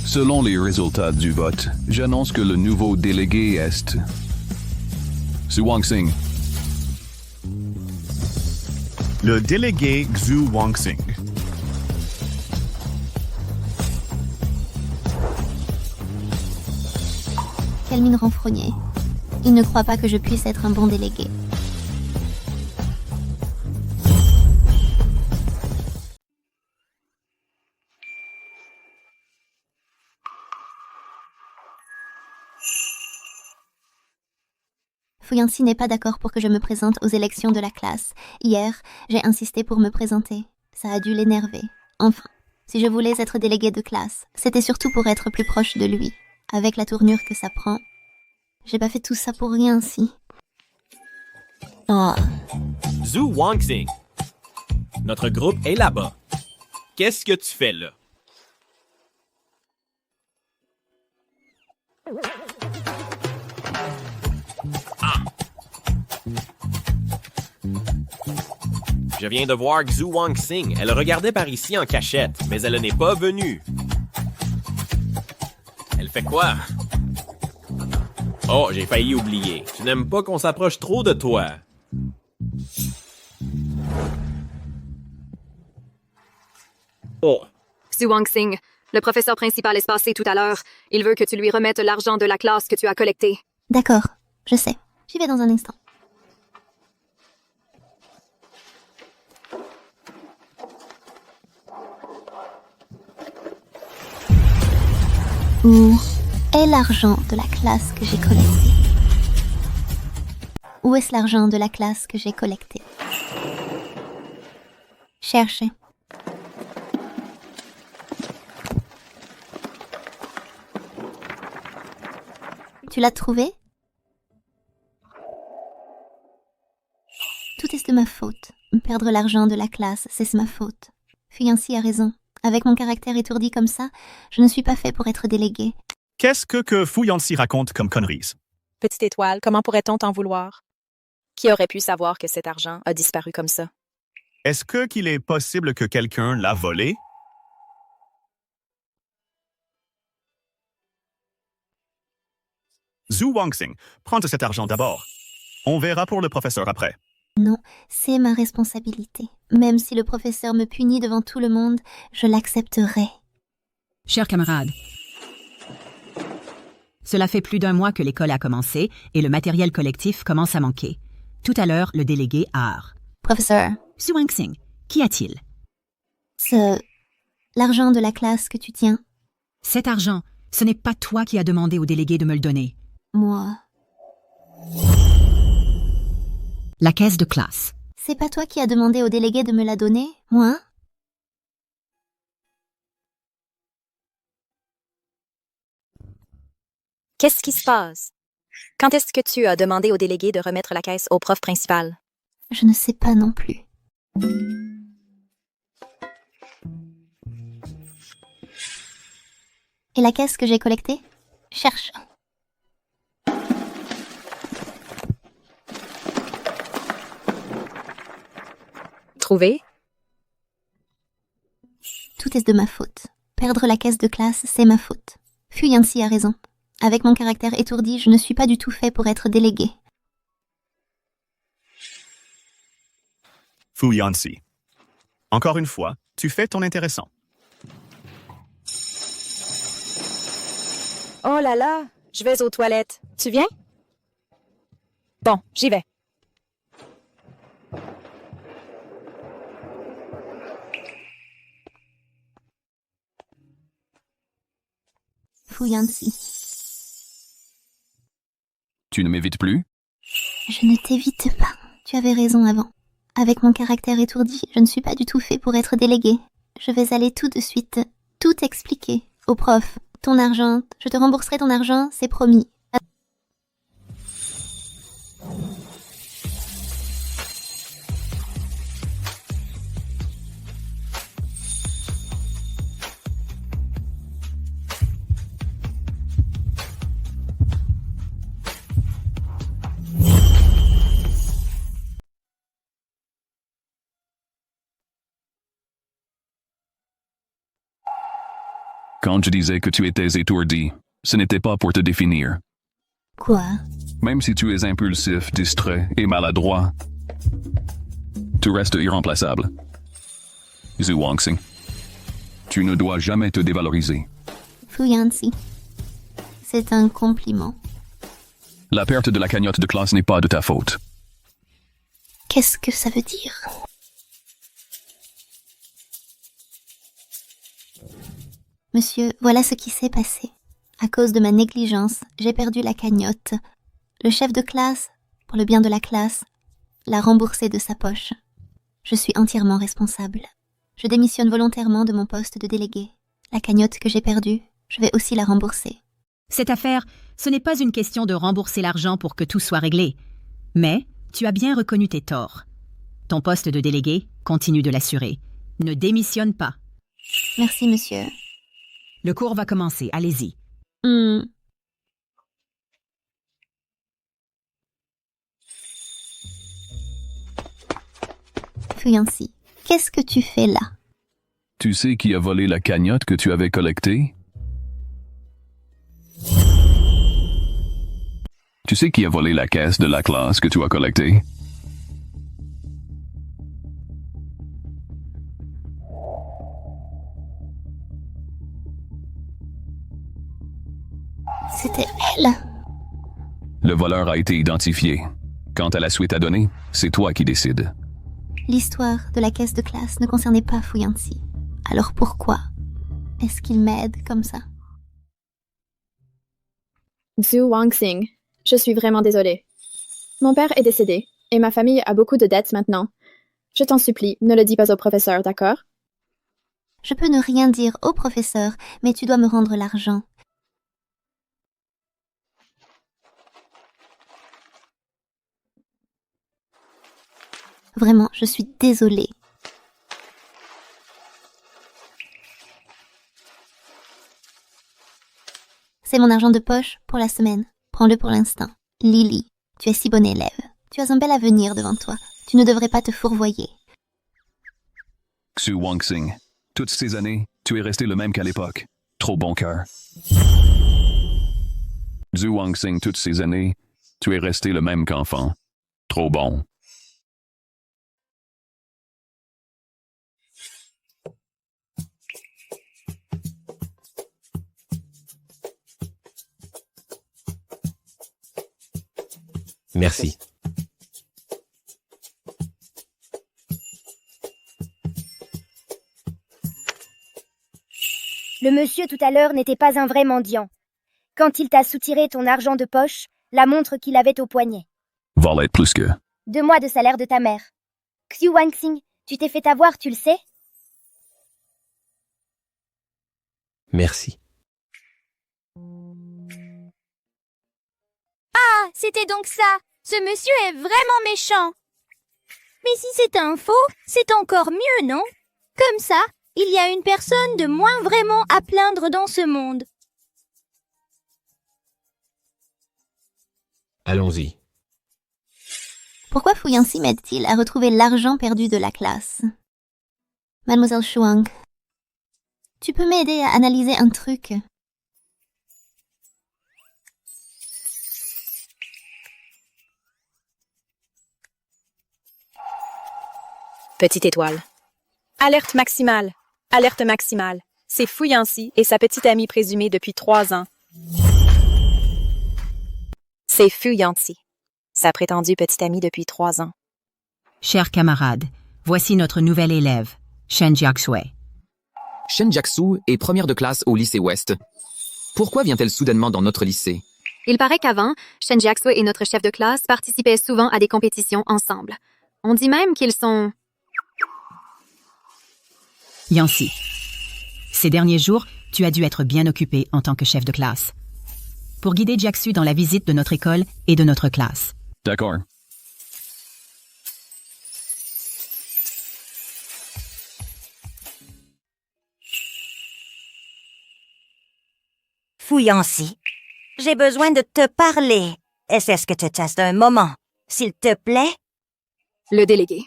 Selon les résultats du vote, j'annonce que le nouveau délégué est... Su Wangxing. Le délégué Xu Wangxing. Quelle mine renfrognée. Il ne croit pas que je puisse être un bon délégué. Fu Yanxi n'est pas d'accord pour que je me présente aux élections de la classe. Hier, j'ai insisté pour me présenter. Ça a dû l'énerver. Enfin, si je voulais être déléguée de classe, c'était surtout pour être plus proche de lui. Avec la tournure que ça prend, j'ai pas fait tout ça pour rien, si. Oh. Zhu Wangxing. Notre groupe est là-bas. Qu'est-ce que tu fais là? Je viens de voir Zhu Wangxing. Elle regardait par ici en cachette, mais elle n'est pas venue. Elle fait quoi? Oh, j'ai failli oublier. Tu n'aimes pas qu'on s'approche trop de toi. Oh. Zhu Wangxing, le professeur principal est passé tout à l'heure. Il veut que tu lui remettes l'argent de la classe que tu as collecté. D'accord, je sais. J'y vais dans un instant. Où est l'argent de la classe que j'ai collecté? Où est-ce l'argent de la classe que j'ai collecté? Cherchez. Tu l'as trouvé? Tout est de ma faute. Perdre l'argent de la classe, c'est ma faute. Fu Yanxi a raison. Avec mon caractère étourdi comme ça, je ne suis pas fait pour être délégué. Qu'est-ce que Fu Yanxi raconte comme conneries? Petite étoile, comment pourrait-on t'en vouloir? Qui aurait pu savoir que cet argent a disparu comme ça? Est-ce qu'il est possible que quelqu'un l'a volé? Zhu Wangxing, prends cet argent d'abord. On verra pour le professeur après. Non, c'est ma responsabilité. Même si le professeur me punit devant tout le monde, je l'accepterai. Chers camarades, cela fait plus d'un mois que l'école a commencé et le matériel collectif commence à manquer. Tout à l'heure, le délégué art. Professeur. Zhu Wangxing, qu'y a-t-il? L'argent de la classe que tu tiens. Cet argent, ce n'est pas toi qui as demandé au délégué de me le donner. Moi. La caisse de classe. C'est pas toi qui as demandé au délégué de me la donner, moi? Qu'est-ce qui se passe? Quand est-ce que tu as demandé au délégué de remettre la caisse au prof principal? Je ne sais pas non plus. Et la caisse que j'ai collectée? Cherche. Trouvé? Tout est de ma faute. Perdre la caisse de classe, c'est ma faute. Fu Yanxi a raison. Avec mon caractère étourdi, je ne suis pas du tout fait pour être délégué. Fu Yanxi. Encore une fois, tu fais ton intéressant. Oh là là, je vais aux toilettes. Tu viens? Bon, j'y vais. Fu Yanxi. Tu ne m'évites plus? Je ne t'évite pas. Tu avais raison avant. Avec mon caractère étourdi, je ne suis pas du tout fait pour être délégué. Je vais aller tout de suite, tout expliquer au prof. Ton argent, je te rembourserai ton argent, c'est promis. Quand je disais que tu étais étourdi, ce n'était pas pour te définir. Quoi? Même si tu es impulsif, distrait et maladroit, tu restes irremplaçable. Zhu Wangxing, tu ne dois jamais te dévaloriser. Fu Yanxi, c'est un compliment. La perte de la cagnotte de classe n'est pas de ta faute. Qu'est-ce que ça veut dire? Monsieur, voilà ce qui s'est passé. À cause de ma négligence, j'ai perdu la cagnotte. Le chef de classe, pour le bien de la classe, l'a remboursée de sa poche. Je suis entièrement responsable. Je démissionne volontairement de mon poste de délégué. La cagnotte que j'ai perdue, je vais aussi la rembourser. Cette affaire, ce n'est pas une question de rembourser l'argent pour que tout soit réglé. Mais tu as bien reconnu tes torts. Ton poste de délégué, continue de l'assurer. Ne démissionne pas. Merci, monsieur. Le cours va commencer, allez-y. Fu Yancy, qu'est-ce que tu fais là? Tu sais qui a volé la cagnotte que tu avais collectée? Tu sais qui a volé la caisse de la classe que tu as collectée? C'était elle. Le voleur a été identifié. Quant à la suite à donner, c'est toi qui décides. L'histoire de la caisse de classe ne concernait pas Fu Yancy. Alors pourquoi est-ce qu'il m'aide comme ça? Zhu Wangxing, je suis vraiment désolée. Mon père est décédé, et ma famille a beaucoup de dettes maintenant. Je t'en supplie, ne le dis pas au professeur, d'accord? Je peux ne rien dire au professeur, mais tu dois me rendre l'argent. Vraiment, je suis désolée. C'est mon argent de poche pour la semaine. Prends-le pour l'instant. Lily, tu es si bonne élève. Tu as un bel avenir devant toi. Tu ne devrais pas te fourvoyer. Zhu Wangxing, toutes ces années, tu es resté le même qu'à l'époque. Trop bon cœur. Zhu Wangxing, toutes ces années, tu es resté le même qu'enfant. Trop bon. Merci. Le monsieur tout à l'heure n'était pas un vrai mendiant. Quand il t'a soutiré ton argent de poche, la montre qu'il avait au poignet. Valait plus que. 2 mois de salaire de ta mère. Zhu Wangxing, tu t'es fait avoir, tu le sais? Merci. Ah, c'était donc ça. Ce monsieur est vraiment méchant. Mais si c'est un faux, c'est encore mieux, non? Comme ça, il y a une personne de moins vraiment à plaindre dans ce monde. Allons-y. Pourquoi Fu Yancy m'aide-t-il à retrouver l'argent perdu de la classe? Mademoiselle Shuang, tu peux m'aider à analyser un truc? Petite étoile. Alerte maximale. Alerte maximale. C'est Fu Yancy et sa petite amie présumée depuis 3 ans. C'est Fu Yancy, sa prétendue petite amie depuis 3 ans. Chers camarades, voici notre nouvelle élève, Shen Jiaxue. Shen Jiaxu est première de classe au lycée Ouest. Pourquoi vient-elle soudainement dans notre lycée? Il paraît qu'avant, Shen Jiaxue et notre chef de classe participaient souvent à des compétitions ensemble. On dit même qu'ils sont... Yancy, ces derniers jours, tu as dû être bien occupé en tant que chef de classe. Pour guider Jiaxu dans la visite de notre école et de notre classe. D'accord. Fu Yancy, j'ai besoin de te parler. Est-ce que tu as un moment, s'il te plaît? Le délégué.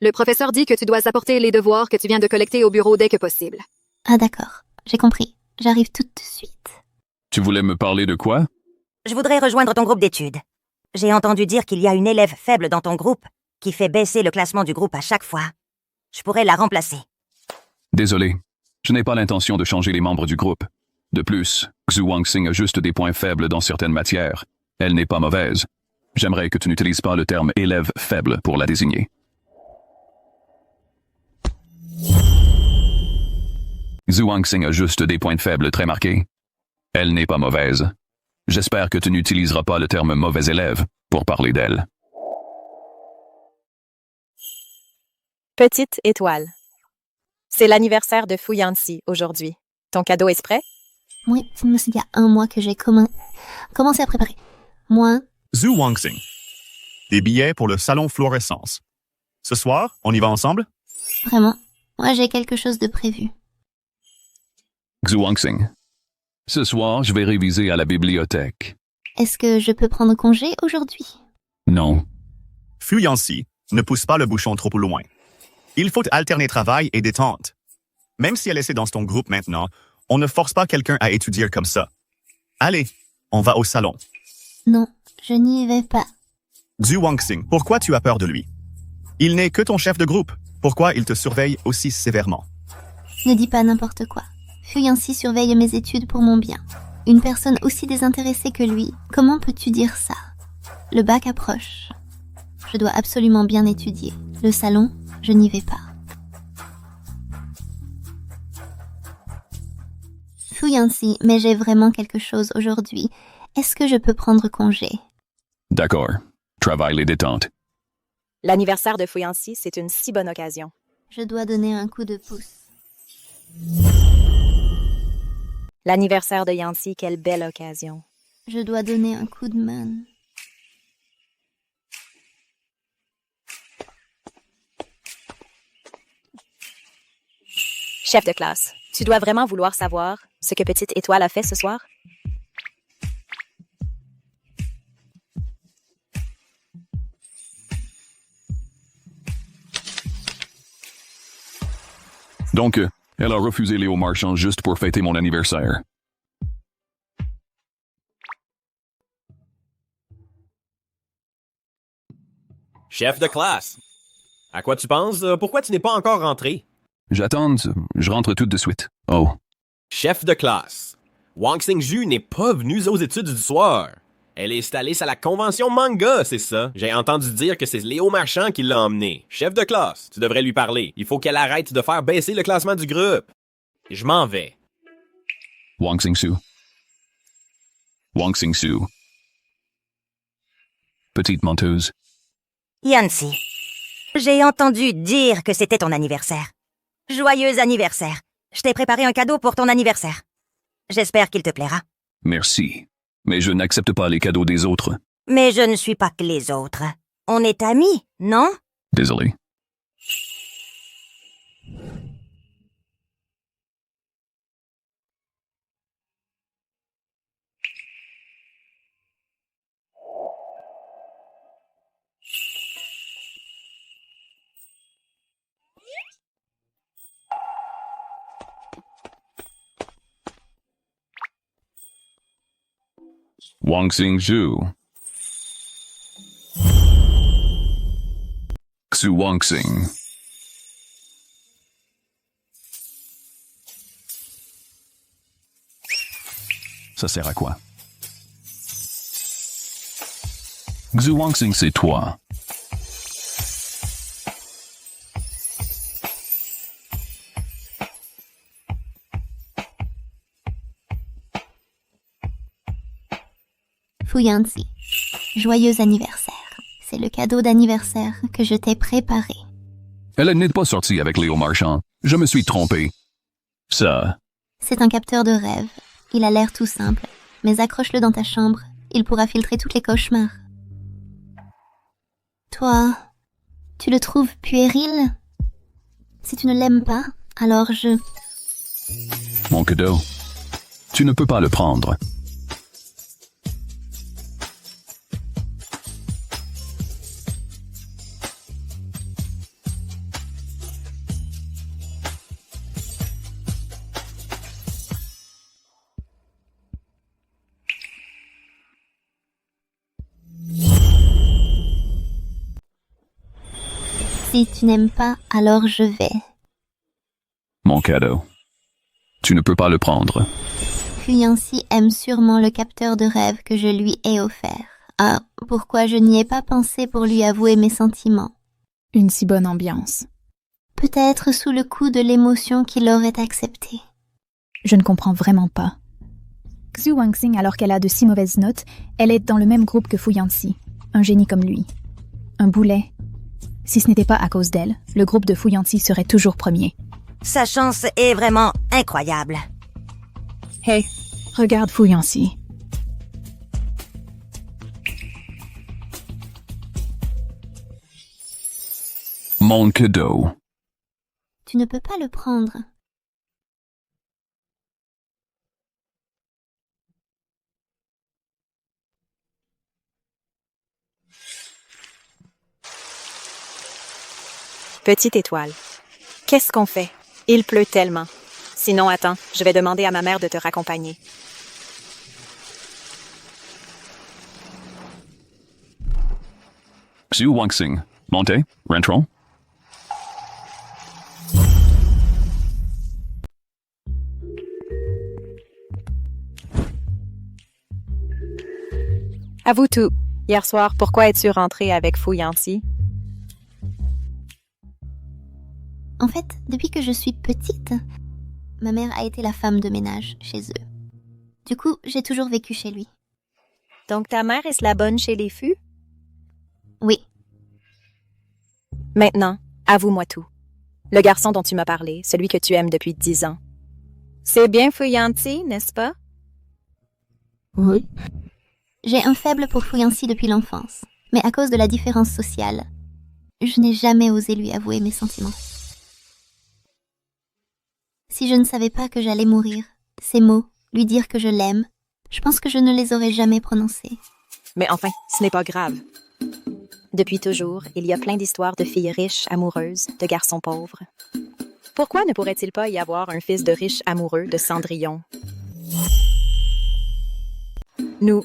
Le professeur dit que tu dois apporter les devoirs que tu viens de collecter au bureau dès que possible. Ah d'accord, j'ai compris. J'arrive tout de suite. Tu voulais me parler de quoi? Je voudrais rejoindre ton groupe d'études. J'ai entendu dire qu'il y a une élève faible dans ton groupe qui fait baisser le classement du groupe à chaque fois. Je pourrais la remplacer. Désolé, je n'ai pas l'intention de changer les membres du groupe. De plus, Zhu Wangxing a juste des points faibles dans certaines matières. Elle n'est pas mauvaise. J'aimerais que tu n'utilises pas le terme élève faible pour la désigner. Zhu Wangxing a juste des points faibles très marqués. Elle n'est pas mauvaise. J'espère que tu n'utiliseras pas le terme mauvais élève pour parler d'elle. Petite étoile. C'est l'anniversaire de Fu Yanxi aujourd'hui. Ton cadeau est prêt? Oui, il y a 1 mois que j'ai commencé à préparer. Moi... Zhu Wangxing. Des billets pour le salon fluorescence. Ce soir, on y va ensemble? Vraiment, moi j'ai quelque chose de prévu. Zhu Wangxing. Ce soir, je vais réviser à la bibliothèque. Est-ce que je peux prendre congé aujourd'hui? Non. Fu Yanxi ne pousse pas le bouchon trop loin. Il faut alterner travail et détente. Même si elle essaie dans ton groupe maintenant, on ne force pas quelqu'un à étudier comme ça. Allez, on va au salon. Non, je n'y vais pas. Zhu Wangxing, pourquoi tu as peur de lui? Il n'est que ton chef de groupe. Pourquoi il te surveille aussi sévèrement? Ne dis pas n'importe quoi. Fu Yanxi surveille mes études pour mon bien. Une personne aussi désintéressée que lui, comment peux-tu dire ça? Le bac approche. Je dois absolument bien étudier. Le salon, je n'y vais pas. Fu Yanxi, mais j'ai vraiment quelque chose aujourd'hui. Est-ce que je peux prendre congé? D'accord. Travail et détente. L'anniversaire de Fu Yanxi, c'est une si bonne occasion. Je dois donner un coup de pouce. L'anniversaire de Yanxi, quelle belle occasion. Je dois donner un coup de main. Chef de classe, tu dois vraiment vouloir savoir ce que Petite Étoile a fait ce soir? Donc, elle a refusé Léo Marchand juste pour fêter mon anniversaire. Chef de classe. À quoi tu penses? Pourquoi tu n'es pas encore rentré? J'attends, je rentre tout de suite. Oh. Chef de classe. Wangxing Zhu n'est pas venue aux études du soir. Elle est installée à la convention manga, c'est ça. J'ai entendu dire que c'est Léo Marchand qui l'a emmenée. Chef de classe, tu devrais lui parler. Il faut qu'elle arrête de faire baisser le classement du groupe. Je m'en vais. Wangxing Zhu. Wangxing Zhu. Petite menteuse. Yanxi, j'ai entendu dire que c'était ton anniversaire. Joyeux anniversaire. Je t'ai préparé un cadeau pour ton anniversaire. J'espère qu'il te plaira. Merci. Mais je n'accepte pas les cadeaux des autres. Mais je ne suis pas que les autres. On est amis, non? Désolé. Wangxing Zhu. Xu Wangxing. Ça sert à quoi? Xu Wangxing, c'est toi. Fu Yanxi, joyeux anniversaire. C'est le cadeau d'anniversaire que je t'ai préparé. Elle n'est pas sortie avec Léo Marchand. Je me suis trompé. Ça. C'est un capteur de rêve. Il a l'air tout simple, mais accroche-le dans ta chambre. Il pourra filtrer tous les cauchemars. Toi, tu le trouves puéril? Si tu ne l'aimes pas, alors je... Mon cadeau. Tu ne peux pas le prendre. Si tu n'aimes pas, alors je vais. Mon cadeau. Tu ne peux pas le prendre. Fu Yanxi aime sûrement le capteur de rêve que je lui ai offert. Ah, pourquoi je n'y ai pas pensé pour lui avouer mes sentiments? Une si bonne ambiance. Peut-être sous le coup de l'émotion qu'il aurait acceptée. Je ne comprends vraiment pas. Xu Wangxing, alors qu'elle a de si mauvaises notes, elle est dans le même groupe que Fu Yanxi, un génie comme lui. Un boulet. Si ce n'était pas à cause d'elle, le groupe de Fu Yanxi serait toujours premier. Sa chance est vraiment incroyable. Hey, regarde Fu Yanxi. Mon cadeau. Tu ne peux pas le prendre. Petite étoile. Qu'est-ce qu'on fait? Il pleut tellement. Sinon, attends, je vais demander à ma mère de te raccompagner. Xu Wangxing. Montez. Rentrons. Avoue tout. Hier soir, pourquoi es-tu rentrée avec Fu Yanxi? En fait, depuis que je suis petite, ma mère a été la femme de ménage chez eux. Du coup, j'ai toujours vécu chez lui. Donc ta mère est la bonne chez les Fu? Oui. Maintenant, avoue-moi tout. Le garçon dont tu m'as parlé, celui que tu aimes depuis 10 ans. C'est bien Fu Yanxi, n'est-ce pas? Oui. J'ai un faible pour Fu Yanxi depuis l'enfance, mais à cause de la différence sociale, je n'ai jamais osé lui avouer mes sentiments. Si je ne savais pas que j'allais mourir, ces mots, lui dire que je l'aime, je pense que je ne les aurais jamais prononcés. Mais enfin, ce n'est pas grave. Depuis toujours, il y a plein d'histoires de filles riches, amoureuses, de garçons pauvres. Pourquoi ne pourrait-il pas y avoir un fils de riche amoureux de Cendrillon? Nous,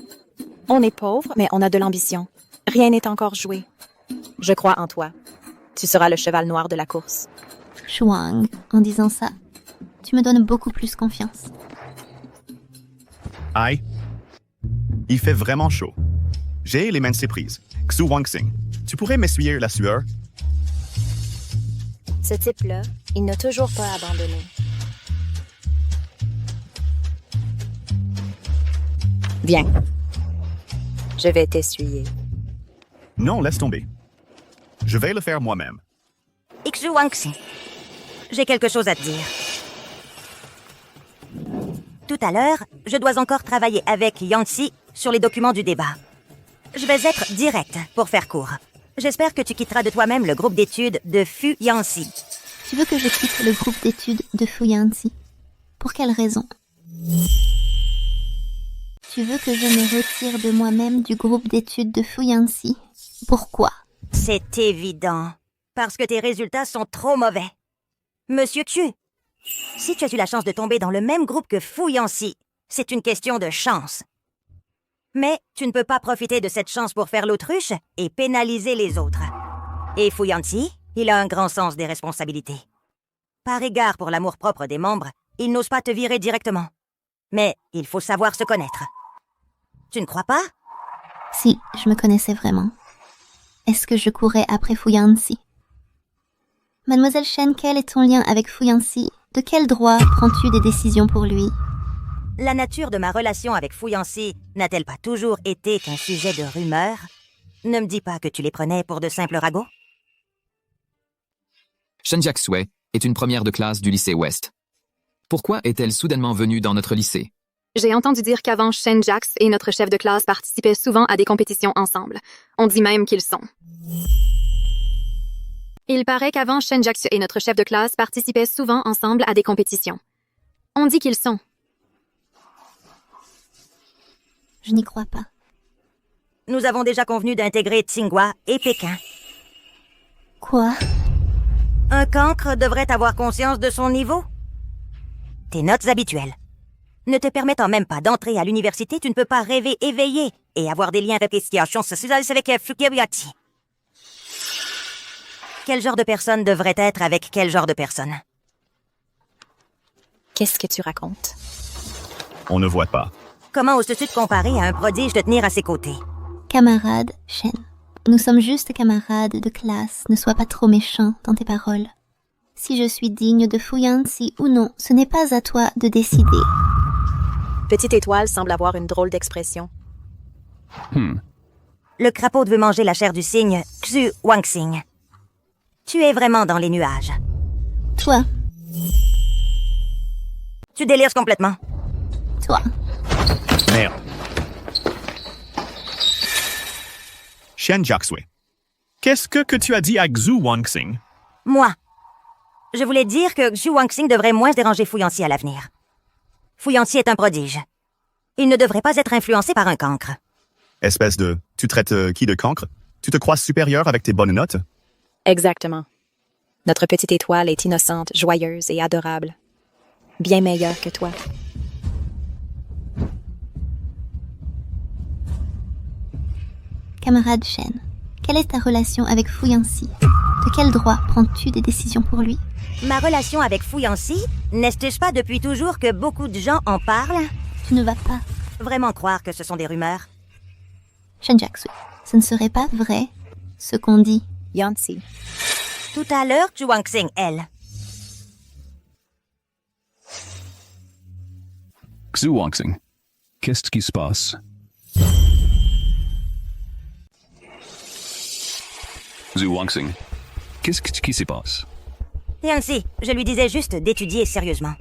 on est pauvres, mais on a de l'ambition. Rien n'est encore joué. Je crois en toi. Tu seras le cheval noir de la course. Chuang, en disant ça, tu me donnes beaucoup plus confiance. Aïe. Il fait vraiment chaud. J'ai les mains prises. Xu Wangxing, tu pourrais m'essuyer la sueur? Ce type-là, il n'a toujours pas abandonné. Viens. Je vais t'essuyer. Non, laisse tomber. Je vais le faire moi-même. Xu Wangxing, j'ai quelque chose à te dire. Tout à l'heure, je dois encore travailler avec Yanxi sur les documents du débat. Je vais être direct pour faire court. J'espère que tu quitteras de toi-même le groupe d'études de Fu Yanxi. Tu veux que je quitte le groupe d'études de Fu Yanxi? Pour quelle raison? Tu veux que je me retire de moi-même du groupe d'études de Fu Yanxi? Pourquoi? C'est évident. Parce que tes résultats sont trop mauvais. Monsieur Q, si tu as eu la chance de tomber dans le même groupe que Fu Yanxi, c'est une question de chance. Mais tu ne peux pas profiter de cette chance pour faire l'autruche et pénaliser les autres. Et Fu Yanxi, il a un grand sens des responsabilités. Par égard pour l'amour-propre des membres, il n'ose pas te virer directement. Mais il faut savoir se connaître. Tu ne crois pas? Si, je me connaissais vraiment. Est-ce que je courais après Fu Yanxi? Mademoiselle Shen, quel est ton lien avec Fu Yanxi? De quel droit prends-tu des décisions pour lui? La nature de ma relation avec Fu Yanxi n'a-t-elle pas toujours été qu'un sujet de rumeurs? Ne me dis pas que tu les prenais pour de simples ragots? Shen Jiaxue est une première de classe du lycée Ouest. Pourquoi est-elle soudainement venue dans notre lycée? J'ai entendu dire qu'avant, Shen Jax et notre chef de classe participaient souvent à des compétitions ensemble. On dit même qu'ils sont. Il paraît qu'avant, Shen Jax et notre chef de classe participaient souvent ensemble à des compétitions. On dit qu'ils sont. Je n'y crois pas. Nous avons déjà convenu d'intégrer Tsinghua et Pékin. Quoi? Un cancre devrait avoir conscience de son niveau. Tes notes habituelles. Ne te permettant même pas d'entrer à l'université, tu ne peux pas rêver éveillé et avoir des liens d'appréciation sociale avec Fukuyati. Quel genre de personne devrait être avec quel genre de personne? Qu'est-ce que tu racontes? on ne voit pas. Comment oses-tu te comparer à un prodige de tenir à ses côtés? Camarade Shen, nous sommes juste camarades de classe, ne sois pas trop méchant dans tes paroles. Si je suis digne de Fu Yanxi ou non, ce n'est pas à toi de décider. Petite Étoile semble avoir une drôle d'expression. Le crapaud veut manger la chair du cygne Xu Wangxing. Tu es vraiment dans les nuages. Toi. Tu délires complètement. Toi. Merde. Shen Jiaxue, qu'est-ce que tu as dit à Xu Wangxing? Moi. Je voulais dire que Xu Wangxing devrait moins déranger Fu Yanxi à l'avenir. Fu Yanxi est un prodige. Il ne devrait pas être influencé par un cancre. Espèce de... Tu traites qui de cancre? Tu te crois supérieur avec tes bonnes notes? Exactement. Notre petite étoile est innocente, joyeuse et adorable. Bien meilleure que toi. Camarade Shen, quelle est ta relation avec Fu Yanxi? De quel droit prends-tu des décisions pour lui? Ma relation avec Fu Yanxi, n'est-ce pas depuis toujours que beaucoup de gens en parlent? Tu ne vas pas vraiment croire que ce sont des rumeurs? Shen Jiaxue, ce ne serait pas vrai ce qu'on dit. Yanxi. Tout à l'heure, Xu Wangxing, elle. Xu Wangxing, qu'est-ce qui se passe? Xu Wangxing, qu'est-ce qui se passe? Yanxi, je lui disais juste d'étudier sérieusement.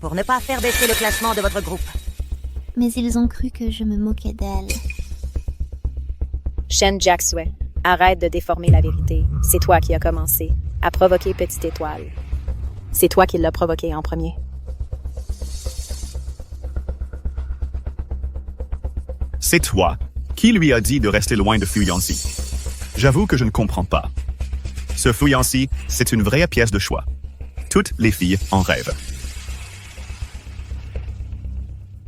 Pour ne pas faire baisser le classement de votre groupe. Mais ils ont cru que je me moquais d'elle. Shen Jiaxue, arrête de déformer la vérité. C'est toi qui as commencé à provoquer Petite Étoile. C'est toi qui l'as provoqué en premier. C'est toi qui lui a dit de rester loin de Fu Yanxi. J'avoue que je ne comprends pas. Ce Fu Yanxi, c'est une vraie pièce de choix. Toutes les filles en rêvent.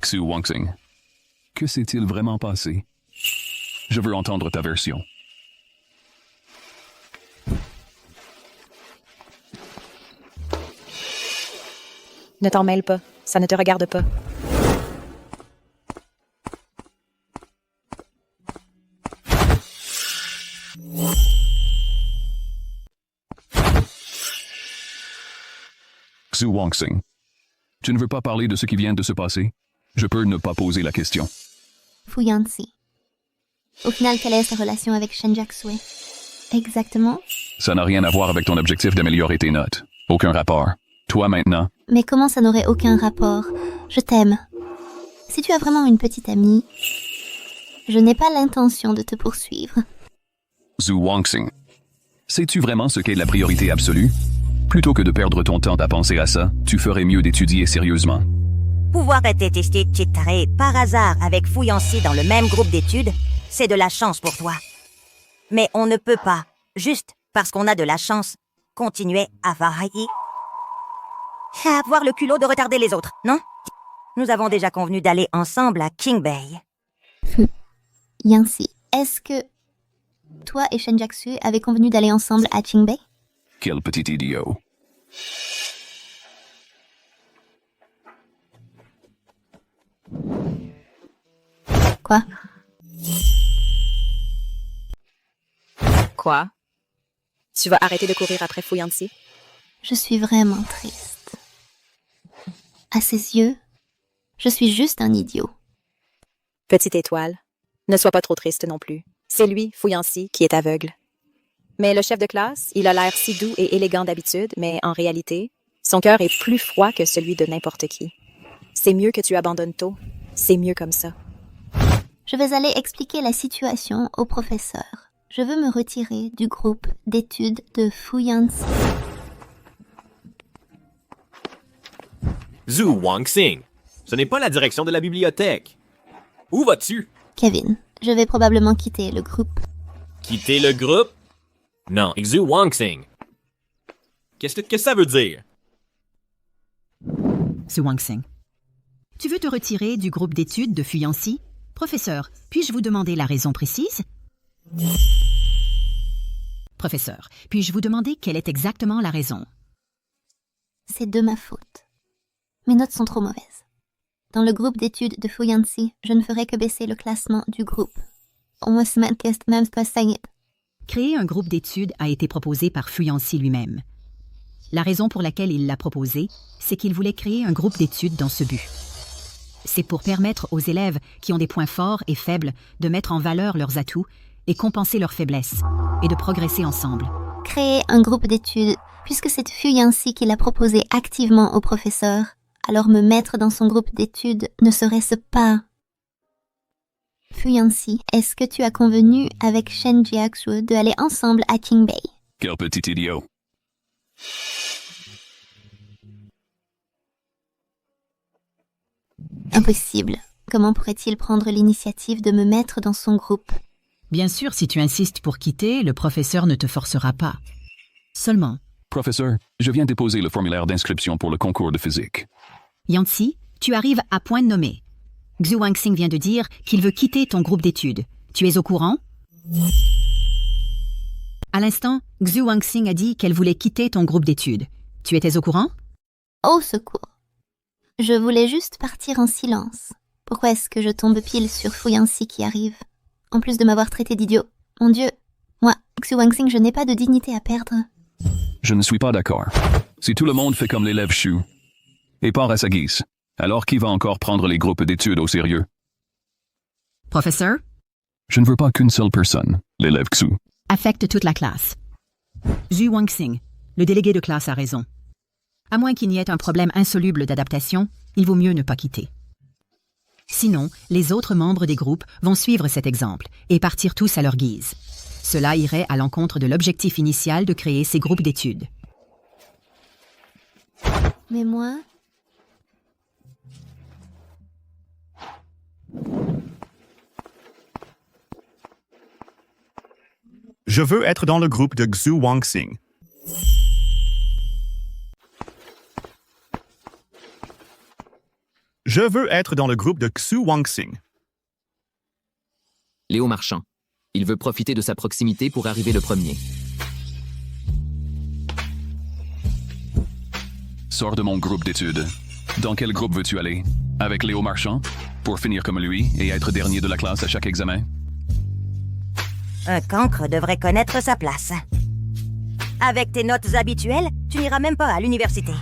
Xu Wangxing, que s'est-il vraiment passé? Je veux entendre ta version. Ne t'en mêle pas, ça ne te regarde pas. Xu Wangxing, tu ne veux pas parler de ce qui vient de se passer? Je peux ne pas poser la question. Fu Yanxi. Au final, quelle est sa relation avec Shen Jiaxue? Exactement. Ça n'a rien à voir avec ton objectif d'améliorer tes notes. Aucun rapport. Toi maintenant. Mais comment ça n'aurait aucun rapport? Je t'aime. Si tu as vraiment une petite amie, je n'ai pas l'intention de te poursuivre. Xu Wangxing, sais-tu vraiment ce qu'est la priorité absolue? Plutôt que de perdre ton temps à penser à ça, tu ferais mieux d'étudier sérieusement. Pouvoir être testé Chitare par hasard avec Fu Yanxi dans le même groupe d'études, c'est de la chance pour toi. Mais on ne peut pas, juste parce qu'on a de la chance, continuer à avoir le culot de retarder les autres, non? Nous avons déjà convenu d'aller ensemble à King Bay. Yanxi, est-ce que toi et Shen Jiaxue avez convenu d'aller ensemble à Qing Bay? Quel petit idiot. Quoi? Quoi? Tu vas arrêter de courir après Fu Yanxi? Je suis vraiment triste. À ses yeux, je suis juste un idiot. Petite Étoile, ne sois pas trop triste non plus. C'est lui, Fu Yanxi, qui est aveugle. Mais le chef de classe, il a l'air si doux et élégant d'habitude, mais en réalité, son cœur est plus froid que celui de n'importe qui. C'est mieux que tu abandonnes tôt. C'est mieux comme ça. Je vais aller expliquer la situation au professeur. Je veux me retirer du groupe d'études de Fu Yanxi. Xu Wangxing, ce n'est pas la direction de la bibliothèque. Où vas-tu? Kevin, je vais probablement quitter le groupe. Quitter le groupe? Non, Xu Wangxing. Qu'est-ce que ça veut dire? Xu Wangxing. Tu veux te retirer du groupe d'études de Fu Yanxi? Professeur, puis-je vous demander la raison précise? Professeur, puis-je vous demander quelle est exactement la raison? C'est de ma faute. Mes notes sont trop mauvaises. Dans le groupe d'études de Fuyuansi, je ne ferai que baisser le classement du groupe. Créer un groupe d'études a été proposé par Fuyuansi lui-même. La raison pour laquelle il l'a proposé, c'est qu'il voulait créer un groupe d'études dans ce but. C'est pour permettre aux élèves qui ont des points forts et faibles de mettre en valeur leurs atouts et compenser leurs faiblesses, et de progresser ensemble. Créer un groupe d'études, puisque c'est Fuyuansi qui l'a proposé activement au professeur, alors me mettre dans son groupe d'études ne serait-ce pas... Fuyuansi, est-ce que tu as convenu avec Shen Jiaxue de aller ensemble à Qingbei? Quel petit idiot. Impossible. Comment pourrait-il prendre l'initiative de me mettre dans son groupe? Bien sûr, si tu insistes pour quitter, le professeur ne te forcera pas. Seulement... Professeur, je viens déposer le formulaire d'inscription pour le concours de physique. Yancy, tu arrives à point nommé. Xu Wangxing vient de dire qu'il veut quitter ton groupe d'études. Tu es au courant? À l'instant, Xu Wangxing a dit qu'elle voulait quitter ton groupe d'études. Tu étais au courant? Au secours. Je voulais juste partir en silence. Pourquoi est-ce que je tombe pile sur Fuyuansi qui arrive? En plus de m'avoir traité d'idiot. Mon Dieu, moi, Xu Wangxing, je n'ai pas de dignité à perdre. Je ne suis pas d'accord. Si tout le monde fait comme l'élève Shu et part à sa guise, alors qui va encore prendre les groupes d'études au sérieux? Professeur? Je ne veux pas qu'une seule personne, l'élève Xu, affecte toute la classe. Xu Wangxing, le délégué de classe a raison. À moins qu'il n'y ait un problème insoluble d'adaptation, il vaut mieux ne pas quitter. Sinon, les autres membres des groupes vont suivre cet exemple et partir tous à leur guise. Cela irait à l'encontre de l'objectif initial de créer ces groupes d'études. Mais moi... Je veux être dans le groupe de Xu Wangxing. Je veux être dans le groupe de Xu Wangxing. Léo Marchand. Il veut profiter de sa proximité pour arriver le premier. Sors de mon groupe d'études. Dans quel groupe veux-tu aller? Avec Léo Marchand? Pour finir comme lui et être dernier de la classe à chaque examen? Un cancre devrait connaître sa place. Avec tes notes habituelles, tu n'iras même pas à l'université.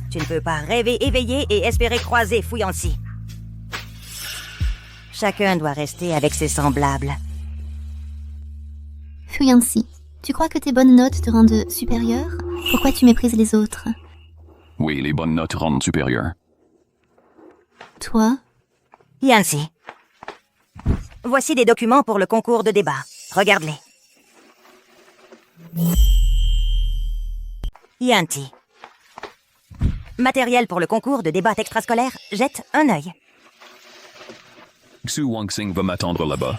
Tu ne peux pas rêver éveillé et espérer croiser Fuyuansi. Chacun doit rester avec ses semblables. Fuyuansi, tu crois que tes bonnes notes te rendent supérieur? Pourquoi tu méprises les autres? Oui, les bonnes notes rendent supérieur. Toi? Yancy. Voici des documents pour le concours de débat. Regarde-les. Yanti. Matériel pour le concours de débat extrascolaire, jette un œil. Xu Wangxing va m'attendre là-bas.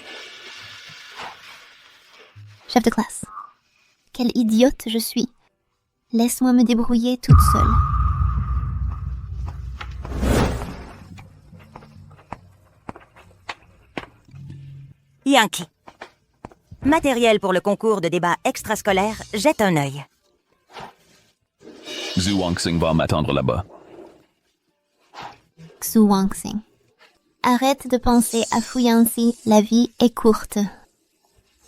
Chef de classe. Quelle idiote je suis. Laisse-moi me débrouiller toute seule. Yankee. Matériel pour le concours de débat extrascolaire, jette un œil. Xu Wangxing va m'attendre là-bas. Xu Wangxing. Arrête de penser à Fuyuansi, la vie est courte.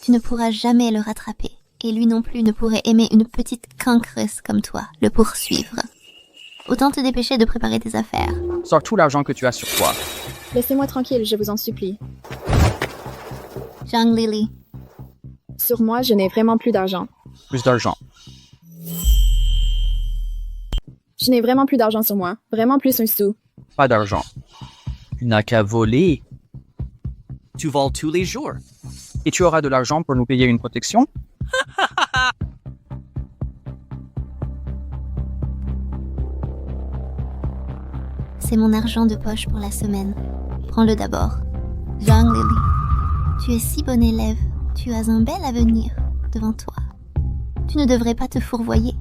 Tu ne pourras jamais le rattraper, et lui non plus ne pourrait aimer une petite cancreuse comme toi, le poursuivre. Autant te dépêcher de préparer tes affaires. Sors tout l'argent que tu as sur toi. Laissez-moi tranquille, je vous en supplie. Zhang Lili. Sur moi, je n'ai vraiment plus d'argent. Plus d'argent. Je n'ai vraiment plus d'argent sur moi. Vraiment plus un sou. Pas d'argent. Tu n'as qu'à voler. Tu voles tous les jours. Et tu auras de l'argent pour nous payer une protection? C'est mon argent de poche pour la semaine. Prends-le d'abord. Zhang Lili. Tu es si bon élève. Tu as un bel avenir devant toi. Tu ne devrais pas te fourvoyer.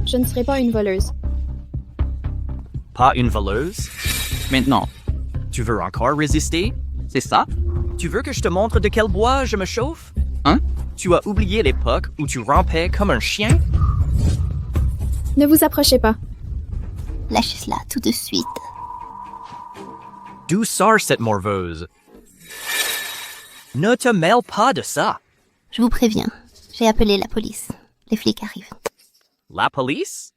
Je ne serai pas une voleuse. Pas une voleuse? Maintenant, tu veux encore résister? C'est ça? Tu veux que je te montre de quel bois je me chauffe? Hein? Tu as oublié l'époque où tu rampais comme un chien? Ne vous approchez pas. Lâche cela tout de suite. D'où sort cette morveuse? Ne te mêle pas de ça. Je vous préviens, j'ai appelé la police. Les flics arrivent. La police?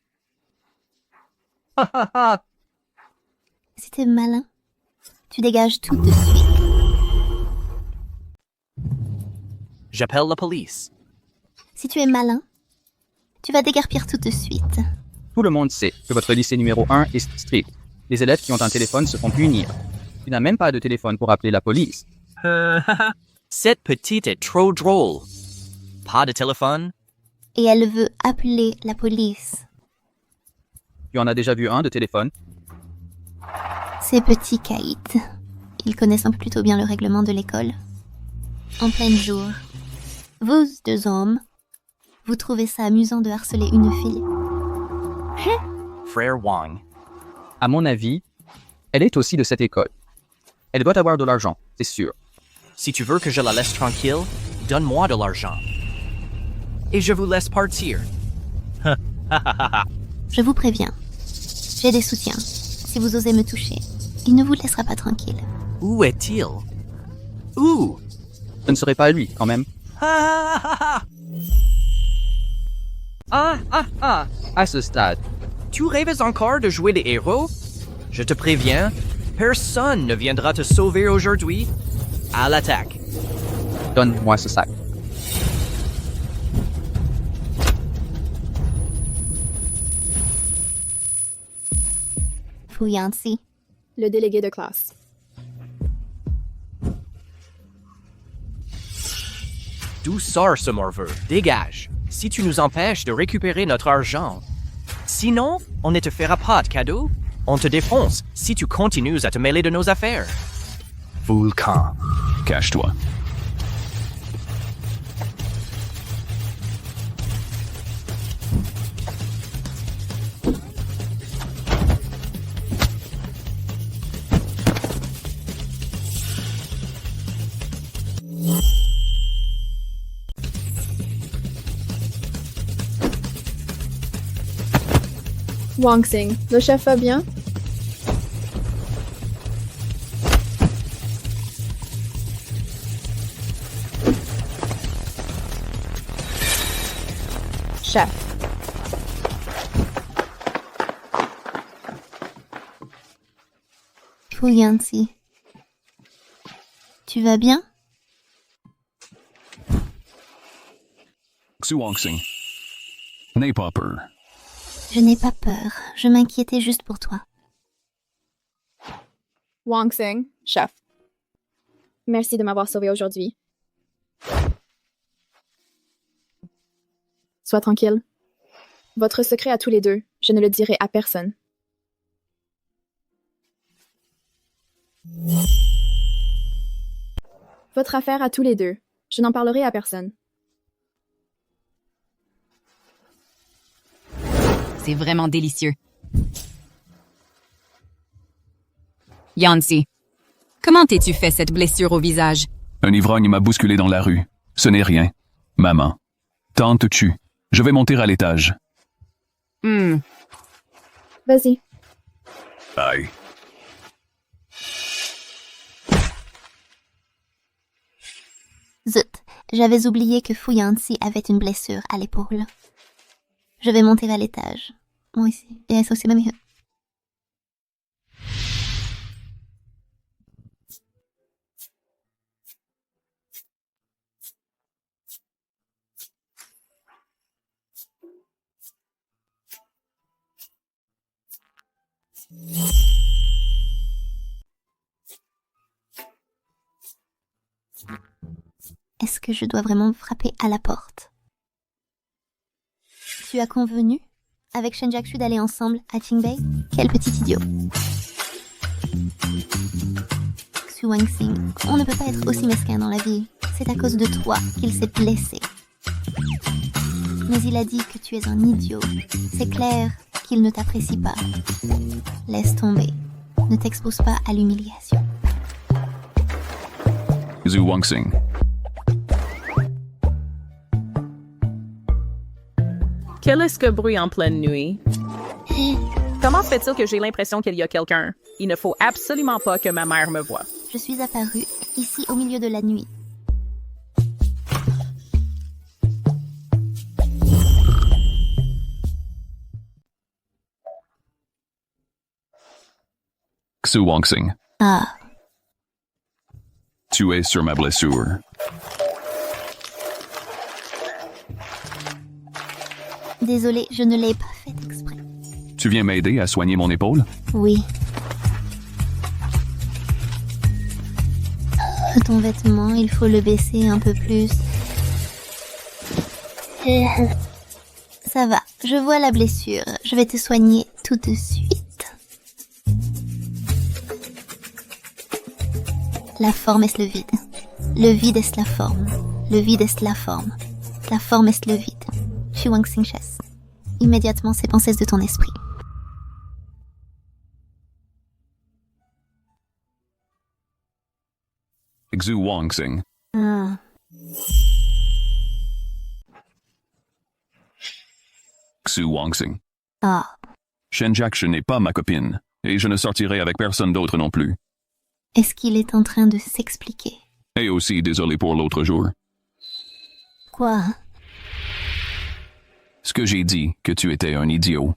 Si t'es malin, tu dégages tout de suite. J'appelle la police. Si tu es malin, tu vas déguerpir tout de suite. Tout le monde sait que votre lycée numéro 1 est strict. Les élèves qui ont un téléphone se font punir. Tu n'as même pas de téléphone pour appeler la police. Cette petite est trop drôle. Pas de téléphone? Et elle veut appeler la police. Tu en as déjà vu un de téléphone? Ces petits caïds. Ils connaissent un peu plutôt bien le règlement de l'école. En plein jour, vous deux hommes, vous trouvez ça amusant de harceler une fille? Frère Wang. À mon avis, elle est aussi de cette école. Elle doit avoir de l'argent, c'est sûr. Si tu veux que je la laisse tranquille, donne-moi de l'argent. Et je vous laisse partir. Je vous préviens, j'ai des soutiens. Si vous osez me toucher, il ne vous laissera pas tranquille. Où est-il? Où? Ce ne serait pas lui, quand même. À ce stade. Tu rêves encore de jouer les héros? Je te préviens, personne ne viendra te sauver aujourd'hui. À l'attaque. Donne-moi ce sac. Fu Yancy, le délégué de classe. D'où sort ce morveux? Dégage. Si tu nous empêches de récupérer notre argent. Sinon, on ne te fera pas de cadeau. On te défonce si tu continues à te mêler de nos affaires. Vulcan. Cache-toi. Wang Xing, le chef va bien? Chef. Fu Yancy, tu vas bien? Xu Wangxing. N'aie pas peur. Je n'ai pas peur, je m'inquiétais juste pour toi. Wang Xing, chef. Merci de m'avoir sauvé aujourd'hui. Sois tranquille. Votre secret à tous les deux, je ne le dirai à personne. Votre affaire à tous les deux, je n'en parlerai à personne. C'est vraiment délicieux. Yancy, comment t'es-tu fait cette blessure au visage? Un ivrogne m'a bousculé dans la rue. Ce n'est rien. Maman. Tante te tue. Je vais monter à l'étage. Vas-y. Bye. Zut, j'avais oublié que Fu Yancy avait une blessure à l'épaule. Je vais monter à l'étage. Moi aussi. Et ça aussi, même. Est-ce que je dois vraiment frapper à la porte? Tu as convenu avec Shen Jiaxu d'aller ensemble à Qingbei? Quel petit idiot. Xu Wangxing, on ne peut pas être aussi mesquin dans la vie. C'est à cause de toi qu'il s'est blessé. Mais il a dit que tu es un idiot. C'est clair qu'il ne t'apprécie pas. Laisse tomber. Ne t'expose pas à l'humiliation. Xu Wangxing. Quel est ce que bruit en pleine nuit? Comment se fait-il que j'ai l'impression qu'il y a quelqu'un? Il ne faut absolument pas que ma mère me voie. Je suis apparue ici au milieu de la nuit. Xu Wangxing, Ah, tu es sur ma blessure. désolée, je ne l'ai pas fait exprès. Tu viens m'aider à soigner mon épaule? Oui. Ton vêtement, il faut le baisser un peu plus. Ça va, je vois la blessure. Je vais te soigner tout de suite. La forme est le vide. Le vide est la forme. Le vide est la forme. La forme est le vide. Xu Wangxing chasse immédiatement ces pensées de ton esprit. Xu Wangxing, Ah. Xu Wangxing. Ah. Shen Jiaxu n'est pas ma copine, et je ne sortirai avec personne d'autre non plus. Est-ce qu'il est en train de s'expliquer? Et aussi désolé pour l'autre jour. Quoi? Ce que j'ai dit, que tu étais un idiot.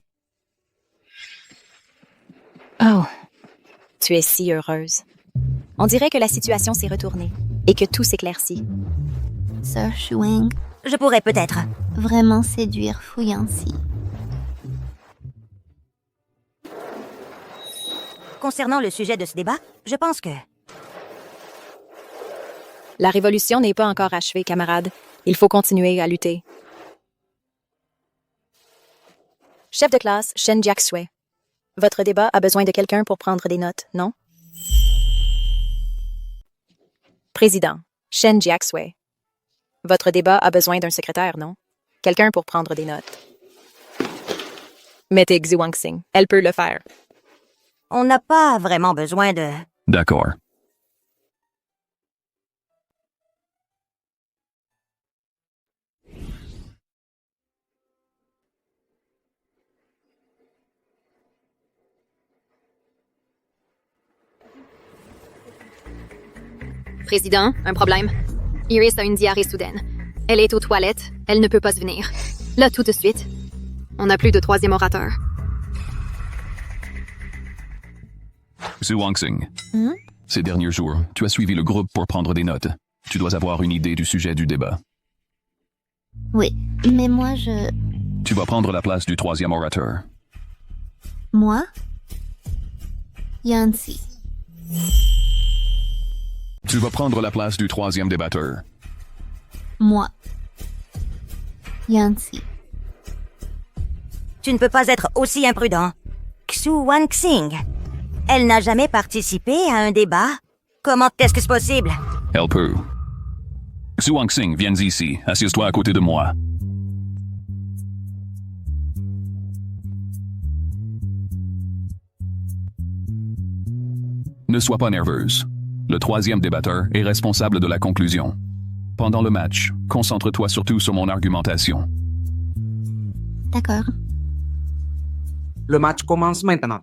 Oh, tu es si heureuse. On dirait que la situation s'est retournée et que tout s'éclaircit. Sir Shuang, Je pourrais peut-être. vraiment séduire Fu Yanxi. Concernant le sujet de ce débat, je pense que... La révolution n'est pas encore achevée, camarades. Il faut continuer à lutter. Chef de classe, Shen Jiaxue. Votre débat a besoin de quelqu'un pour prendre des notes, non? Président, Shen Jiaxue. Votre débat a besoin d'un secrétaire, non? Quelqu'un pour prendre des notes. Mettez Xu Wangxing. Elle peut le faire. On n'a pas vraiment besoin de... D'accord. Président, un problème. Iris a une diarrhée soudaine. Elle est aux toilettes. Elle ne peut pas se venir. Là, tout de suite. On n'a plus de troisième orateur. Xu Wangxing, Hmm? ces derniers jours, tu as suivi le groupe pour prendre des notes. Tu dois avoir une idée du sujet du débat. Oui, mais moi je... Tu vas prendre la place du troisième orateur. Moi? Yanxi. Tu vas prendre la place du troisième débatteur. Moi. Yanxi. Tu ne peux pas être aussi imprudent. Xu Wangxing. Elle n'a jamais participé à un débat. Comment est-ce que c'est possible? Elle peut. Xu Wangxing, viens ici. Assieds-toi à côté de moi. Ne sois pas nerveuse. Le troisième débatteur est responsable de la conclusion. Pendant le match, concentre-toi surtout sur mon argumentation. D'accord. Le match commence maintenant.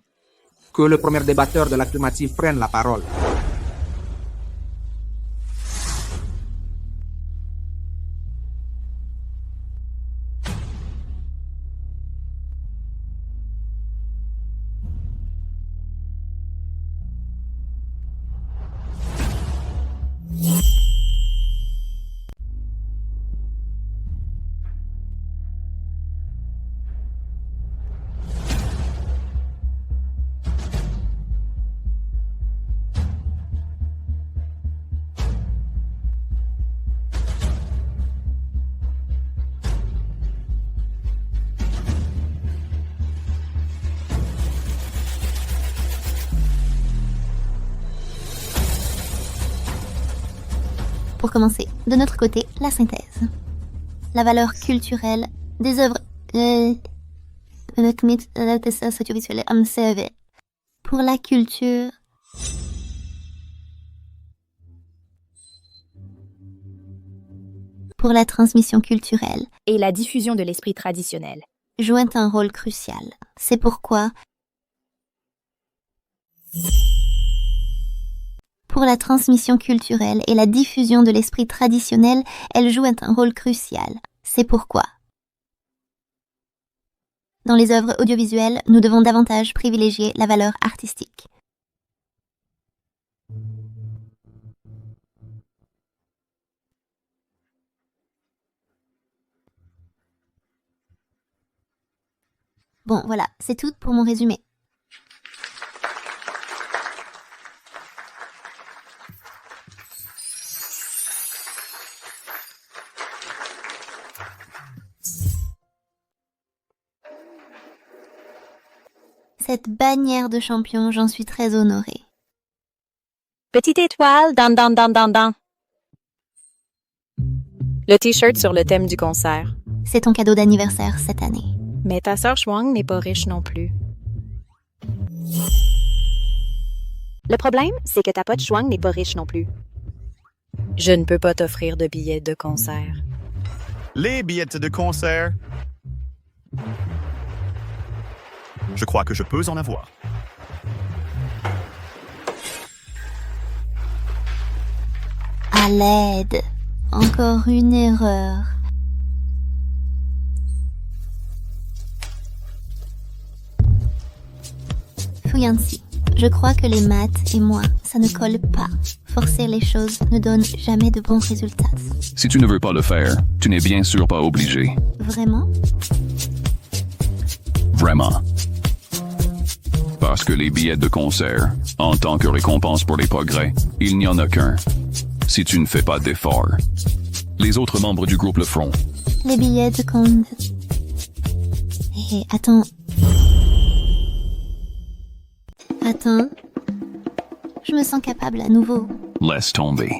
Que le premier débatteur de l'affirmative prenne la parole. Pour commencer, de notre côté, la synthèse. La valeur culturelle des œuvres... Pour la culture... Pour la transmission culturelle, Et la diffusion de l'esprit traditionnel. jouent un rôle crucial. C'est pourquoi Pour la transmission culturelle et la diffusion de l'esprit traditionnel, elle joue un rôle crucial. C'est pourquoi, dans les œuvres audiovisuelles, nous devons davantage privilégier la valeur artistique. Bon, voilà, c'est tout pour mon résumé. Cette bannière de champion, j'en suis très honorée. Petite étoile, dan. Le t-shirt sur le thème du concert. C'est ton cadeau d'anniversaire cette année. Mais ta sœur Chuang n'est pas riche non plus. Le problème, c'est que ta pote Chuang n'est pas riche non plus. Je ne peux pas t'offrir de billets de concert. Les billets de concert. Je crois que je peux en avoir. À l'aide. Encore une erreur. Fouyancy, je crois que les maths et moi, ça ne colle pas. Forcer les choses ne donne jamais de bons résultats. Si tu ne veux pas le faire, tu n'es bien sûr pas obligé. Vraiment? Vraiment. Parce que les billets de concert, en tant que récompense pour les progrès, il n'y en a qu'un. Si tu ne fais pas d'efforts. Les autres membres du groupe le feront. Les billets de compte. Hé, attends. Je me sens capable à nouveau. Laisse tomber.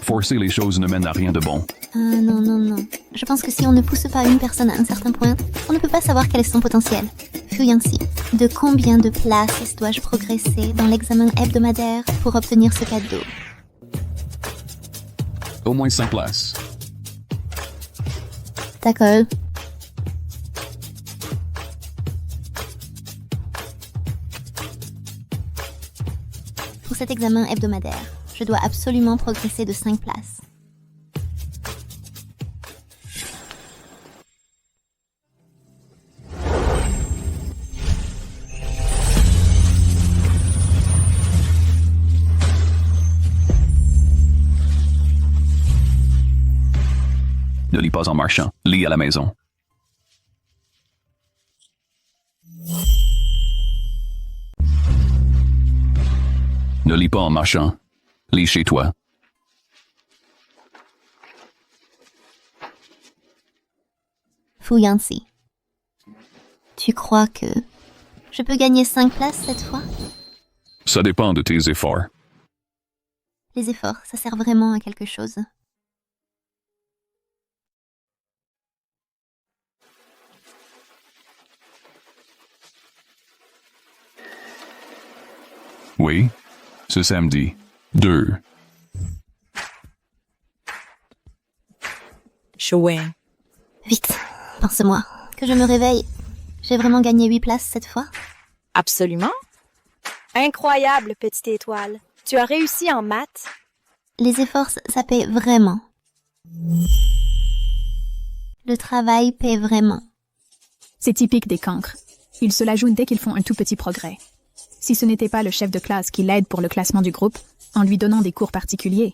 Forcer les choses ne mène à rien de bon. Non. Je pense que si on ne pousse pas une personne à un certain point, on ne peut pas savoir quel est son potentiel. Fouyancy, de combien de places dois-je progresser dans l'examen hebdomadaire pour obtenir ce cadeau? Au moins 5 places. D'accord. Pour cet examen hebdomadaire, je dois absolument progresser de 5 places. Ne lis pas en marchant, lis à la maison. Ne lis pas en marchant, lis chez toi. Fouyancy, tu crois que je peux gagner 5 places cette fois? Ça dépend de tes efforts. Les efforts, ça sert vraiment à quelque chose. Oui, ce samedi. 2. Chouin. Vite, pense-moi, que je me réveille. J'ai vraiment gagné 8 places cette fois? Absolument. Incroyable, petite étoile. Tu as réussi en maths? Les efforts, ça paie vraiment. Le travail paie vraiment. C'est typique des cancres. Ils se la jouent dès qu'ils font un tout petit progrès. Si ce n'était pas le chef de classe qui l'aide pour le classement du groupe, en lui donnant des cours particuliers,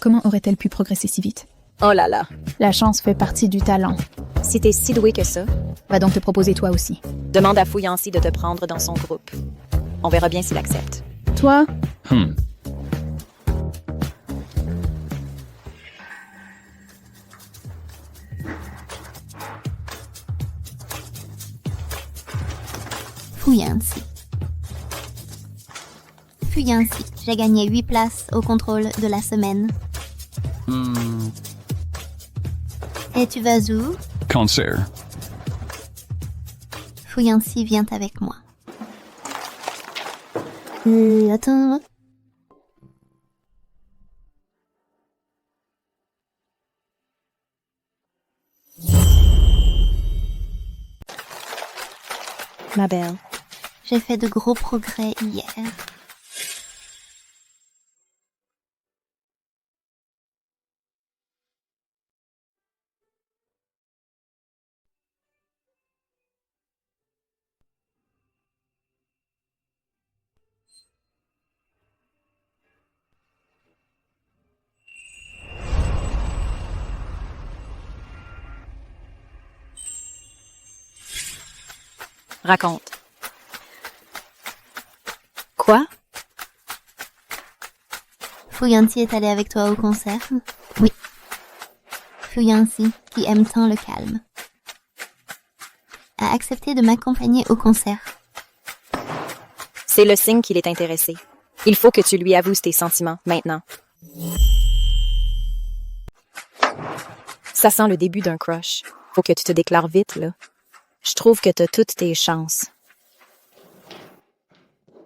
comment aurait-elle pu progresser si vite? Oh là là. La chance fait partie du talent. Si t'es si doué que ça, va donc te proposer toi aussi. Demande à Fouyancy de te prendre dans son groupe. On verra bien s'il accepte. Toi? Fouyancy. Fouyancy, j'ai gagné 8 places au contrôle de la semaine. Et tu vas où? Concert. Fouyancy vient avec moi. Attends. Ma belle, J'ai fait de gros progrès hier. Raconte. Quoi? Fu Yancy est allé avec toi au concert? Oui. Fu Yancy, qui aime tant le calme, a accepté de m'accompagner au concert. C'est le signe qu'il est intéressé. Il faut que tu lui avoues tes sentiments, maintenant. Ça sent le début d'un crush. Faut que tu te déclares vite, là. Je trouve que t'as toutes tes chances.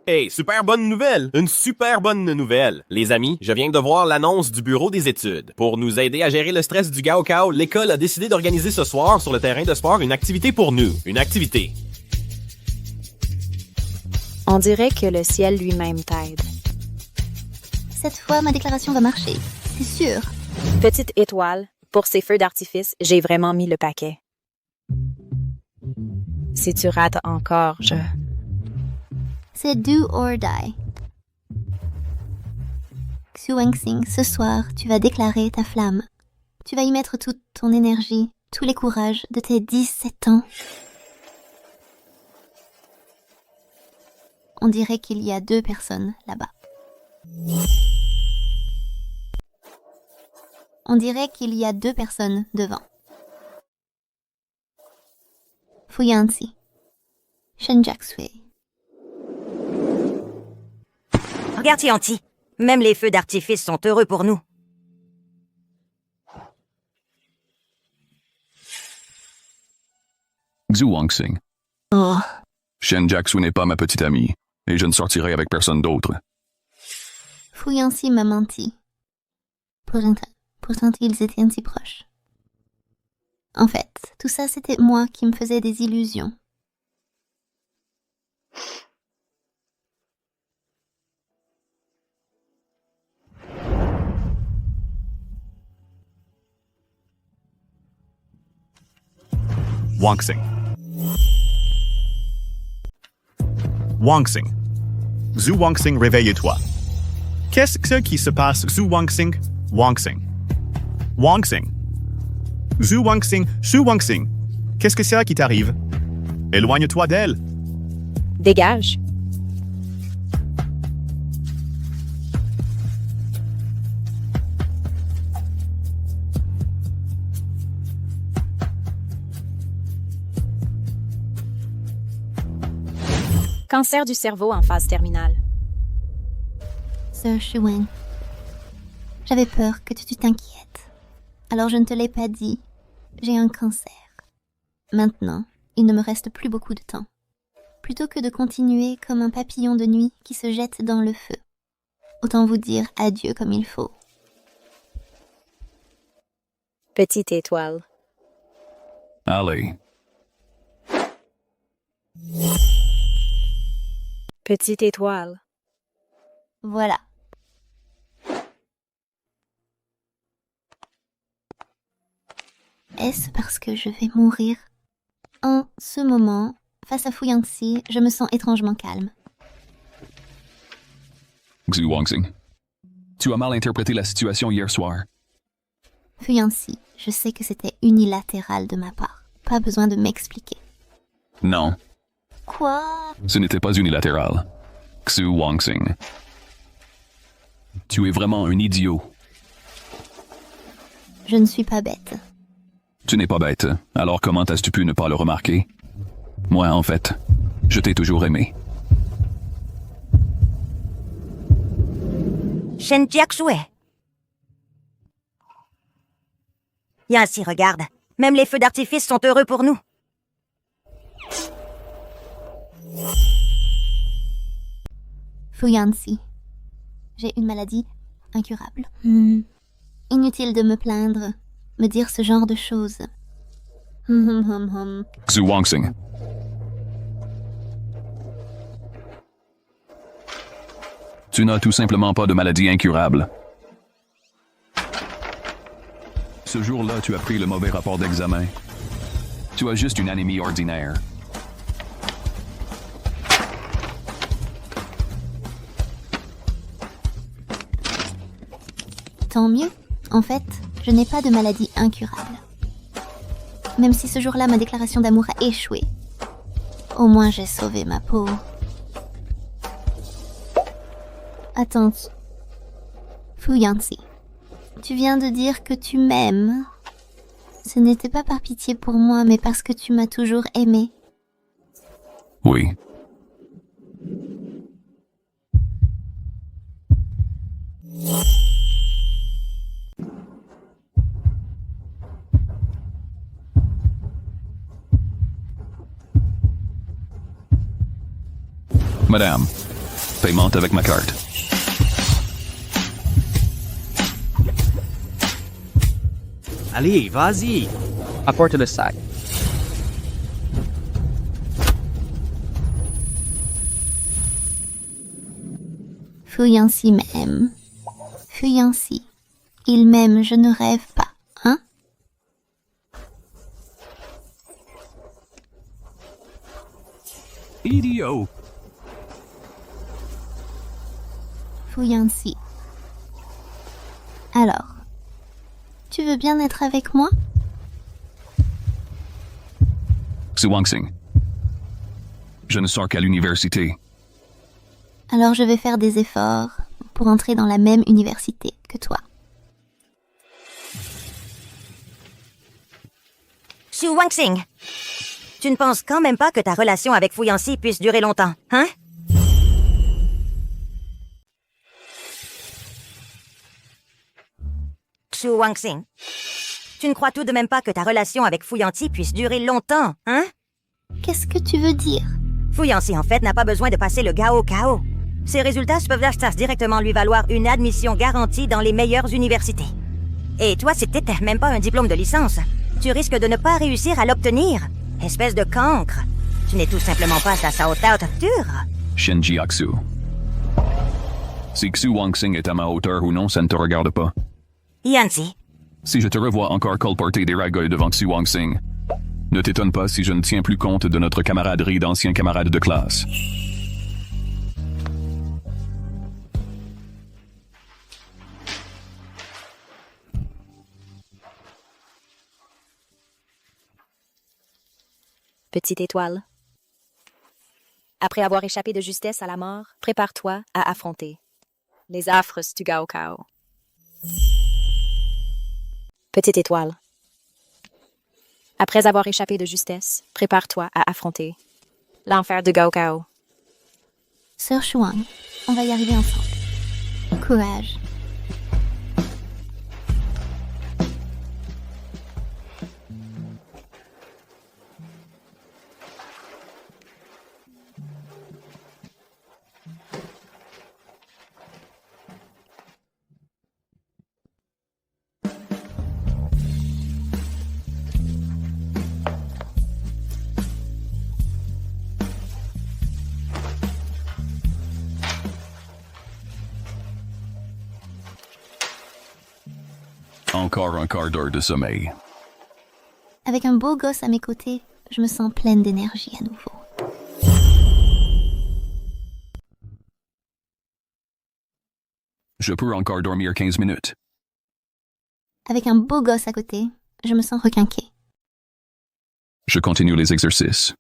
Hey, super bonne nouvelle! Une super bonne nouvelle! Les amis, je viens de voir l'annonce du bureau des études. Pour nous aider à gérer le stress du Gaokao, l'école a décidé d'organiser ce soir sur le terrain de sport une activité pour nous. Une activité. On dirait que le ciel lui-même t'aide. Cette fois, ma déclaration va marcher, c'est sûr. Petite étoile, pour ces feux d'artifice, j'ai vraiment mis le paquet. Si tu rates encore, C'est do or die. Xu Wenxing, ce soir, tu vas déclarer ta flamme. Tu vas y mettre toute ton énergie, tous les courages de tes 17 ans. On dirait qu'il y a 2 personnes là-bas. On dirait qu'il y a 2 personnes devant. Fu Yancy, Shen Jaxue. Regarde Yancy, même les feux d'artifice sont heureux pour nous. Xu Wangxing. Oh. Shen Jaxu n'est pas ma petite amie, et je ne sortirai avec personne d'autre. Fu Yancy m'a menti. Pourtant, ils étaient ainsi proches. En fait, tout ça, c'était moi qui me faisais des illusions. Wangxing. Wangxing. Xu Wangxing, réveille-toi. Qu'est-ce qui se passe, Xu Wangxing? Wangxing. Wangxing. Xu Wangxing, Xu Wangxing. Qu'est-ce que c'est qui t'arrive? Éloigne-toi d'elle. Dégage. Cancer du cerveau en phase terminale. Sir Shuwen, j'avais peur que tu t'inquiètes. Alors je ne te l'ai pas dit. J'ai un cancer. Maintenant, il ne me reste plus beaucoup de temps. Plutôt que de continuer comme un papillon de nuit qui se jette dans le feu, autant vous dire adieu comme il faut. Petite étoile. Allez. Petite étoile. Voilà. Est-ce parce que je vais mourir? En ce moment, face à Fu Yancy, je me sens étrangement calme. Xu Wangxing. Tu as mal interprété la situation hier soir. Fu Yancy, je sais que c'était unilatéral de ma part. Pas besoin de m'expliquer. Non, Quoi? ce n'était pas unilatéral. Xu Wangxing. Tu es vraiment un idiot. Je ne suis pas bête. Tu n'es pas bête, alors comment as-tu pu ne pas le remarquer? Moi, en fait, je t'ai toujours aimé. Shen Jiaxue. Yancy, regarde. Même les feux d'artifice sont heureux pour nous. Fu Yancy, j'ai une maladie incurable. Inutile de me plaindre, me dire ce genre de choses. Xu Wangxing. Tu n'as tout simplement pas de maladie incurable. Ce jour-là, tu as pris le mauvais rapport d'examen. Tu as juste une anémie ordinaire. Tant mieux. En fait, je n'ai pas de maladie incurable. Même si ce jour-là, ma déclaration d'amour a échoué. Au moins, j'ai sauvé ma peau. Attends. Fu Yancy, tu viens de dire que tu m'aimes. Ce n'était pas par pitié pour moi, mais parce que tu m'as toujours aimé. Oui. Madame, paiement avec ma carte. Allez, vas-y. Apporte le sac. Fu Yancy m'aime. Fu Yancy. Il m'aime, je ne rêve pas, hein? Idiot. Fu Yancy. Alors, tu veux bien être avec moi? Xu Wangxing. Je ne sors qu'à l'université. Alors je vais faire des efforts pour entrer dans la même université que toi. Xu Wangxing, tu ne penses quand même pas que ta relation avec Fu Yancy puisse durer longtemps, hein? Xu Wangxing, tu ne crois tout de même pas que ta relation avec Fu Yancy puisse durer longtemps, hein? Qu'est-ce que tu veux dire? Fu Yancy, en fait, n'a pas besoin de passer le Gao Kao. Ses résultats peuvent directement lui valoir une admission garantie dans les meilleures universités. Et toi, si t'étais même pas un diplôme de licence, tu risques de ne pas réussir à l'obtenir. Espèce de cancre. Tu n'es tout simplement pas à sa hauteur. Shinji Aksu. Si Xu Wangxing est à ma hauteur ou non, ça ne te regarde pas. Yancy. Si je te revois encore colporter des ragoles devant Xu Wangxing, ne t'étonne pas si je ne tiens plus compte de notre camaraderie d'anciens camarades de classe. Petite étoile. Après avoir échappé de justesse à la mort, prépare-toi à affronter les affres du Gao Kao. Petite étoile. Après avoir échappé de justesse, prépare-toi à affronter l'enfer de Gao Kao. Sœur Shuang, on va y arriver ensemble. Courage. Encore un quart d'heure de sommeil. Avec un beau gosse à mes côtés, je me sens pleine d'énergie à nouveau. Je peux encore dormir 15 minutes. Avec un beau gosse à côté, je me sens requinquée. Je continue les exercices.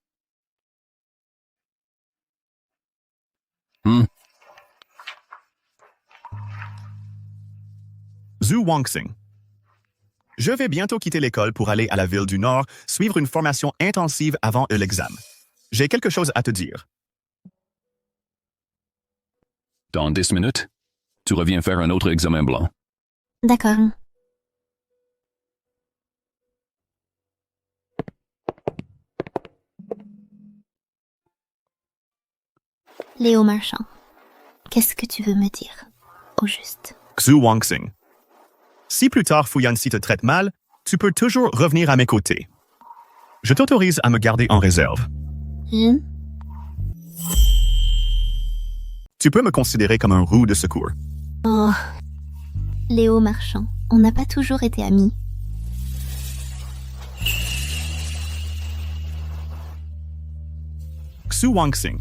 Xu Wangxing. Je vais bientôt quitter l'école pour aller à la ville du Nord suivre une formation intensive avant l'examen. J'ai quelque chose à te dire. Dans 10 minutes, tu reviens faire un autre examen blanc. D'accord. Léo Marchand, qu'est-ce que tu veux me dire, au juste? Xu Wangxing. Si plus tard Fu Yancy te traite mal, tu peux toujours revenir à mes côtés. Je t'autorise à me garder en réserve. Tu Tu peux me considérer comme un roue de secours. Oh, Léo Marchand, on n'a pas toujours été amis. Xu Wangxing.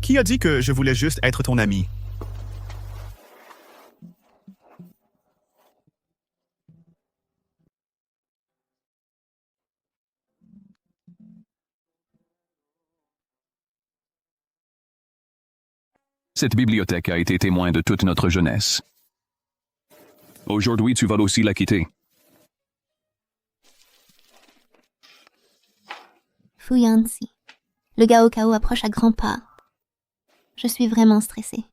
Qui a dit que je voulais juste être ton ami? Cette bibliothèque a été témoin de toute notre jeunesse. Aujourd'hui, tu vas aussi la quitter. Fu Yanxi. Le Gao Kao approche à grands pas. Je suis vraiment stressée.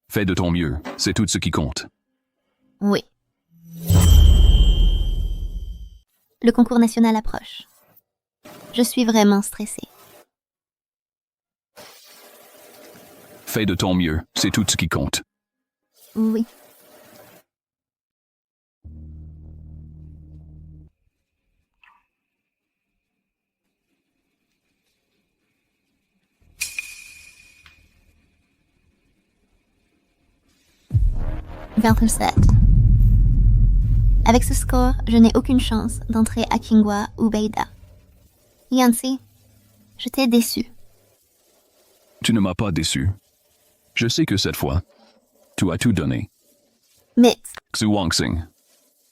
Fais de ton mieux, c'est tout ce qui compte. Oui. Le concours national approche. Je suis vraiment stressée. Fais de ton mieux, c'est tout ce qui compte. Oui. Sept. Avec ce score, je n'ai aucune chance d'entrer à Qinghua ou Beida. Yanxi, je t'ai déçu. Tu ne m'as pas déçu. Je sais que cette fois, tu as tout donné. Mais... Xu Wangxing,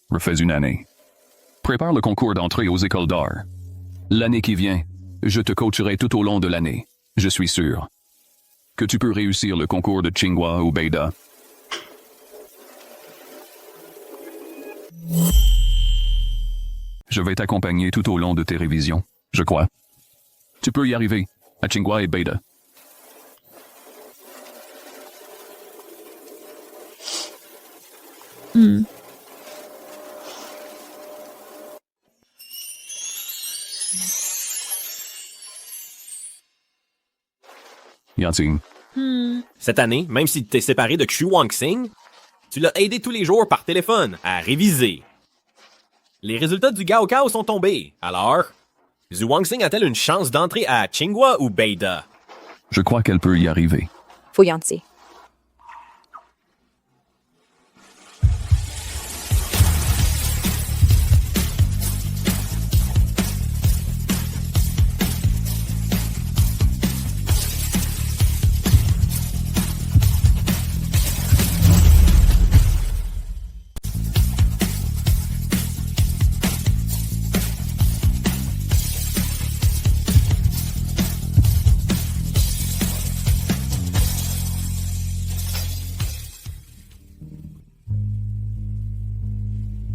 refais une année. Prépare le concours d'entrée aux écoles d'art. L'année qui vient, je te coacherai tout au long de l'année, je suis sûr. Que tu peux réussir le concours de Tsinghua ou Beida. Je vais t'accompagner tout au long de tes révisions, je crois. Tu peux y arriver, à Tsinghua et Beida. Yanxi. Cette année, même si tu t'es séparé de Xu Wangxing, tu l'as aidé tous les jours par téléphone à réviser. Les résultats du Gao Kao sont tombés. Alors, Xu Wangxing a-t-elle une chance d'entrer à Tsinghua ou Beida? Je crois qu'elle peut y arriver. Fu Yanxi.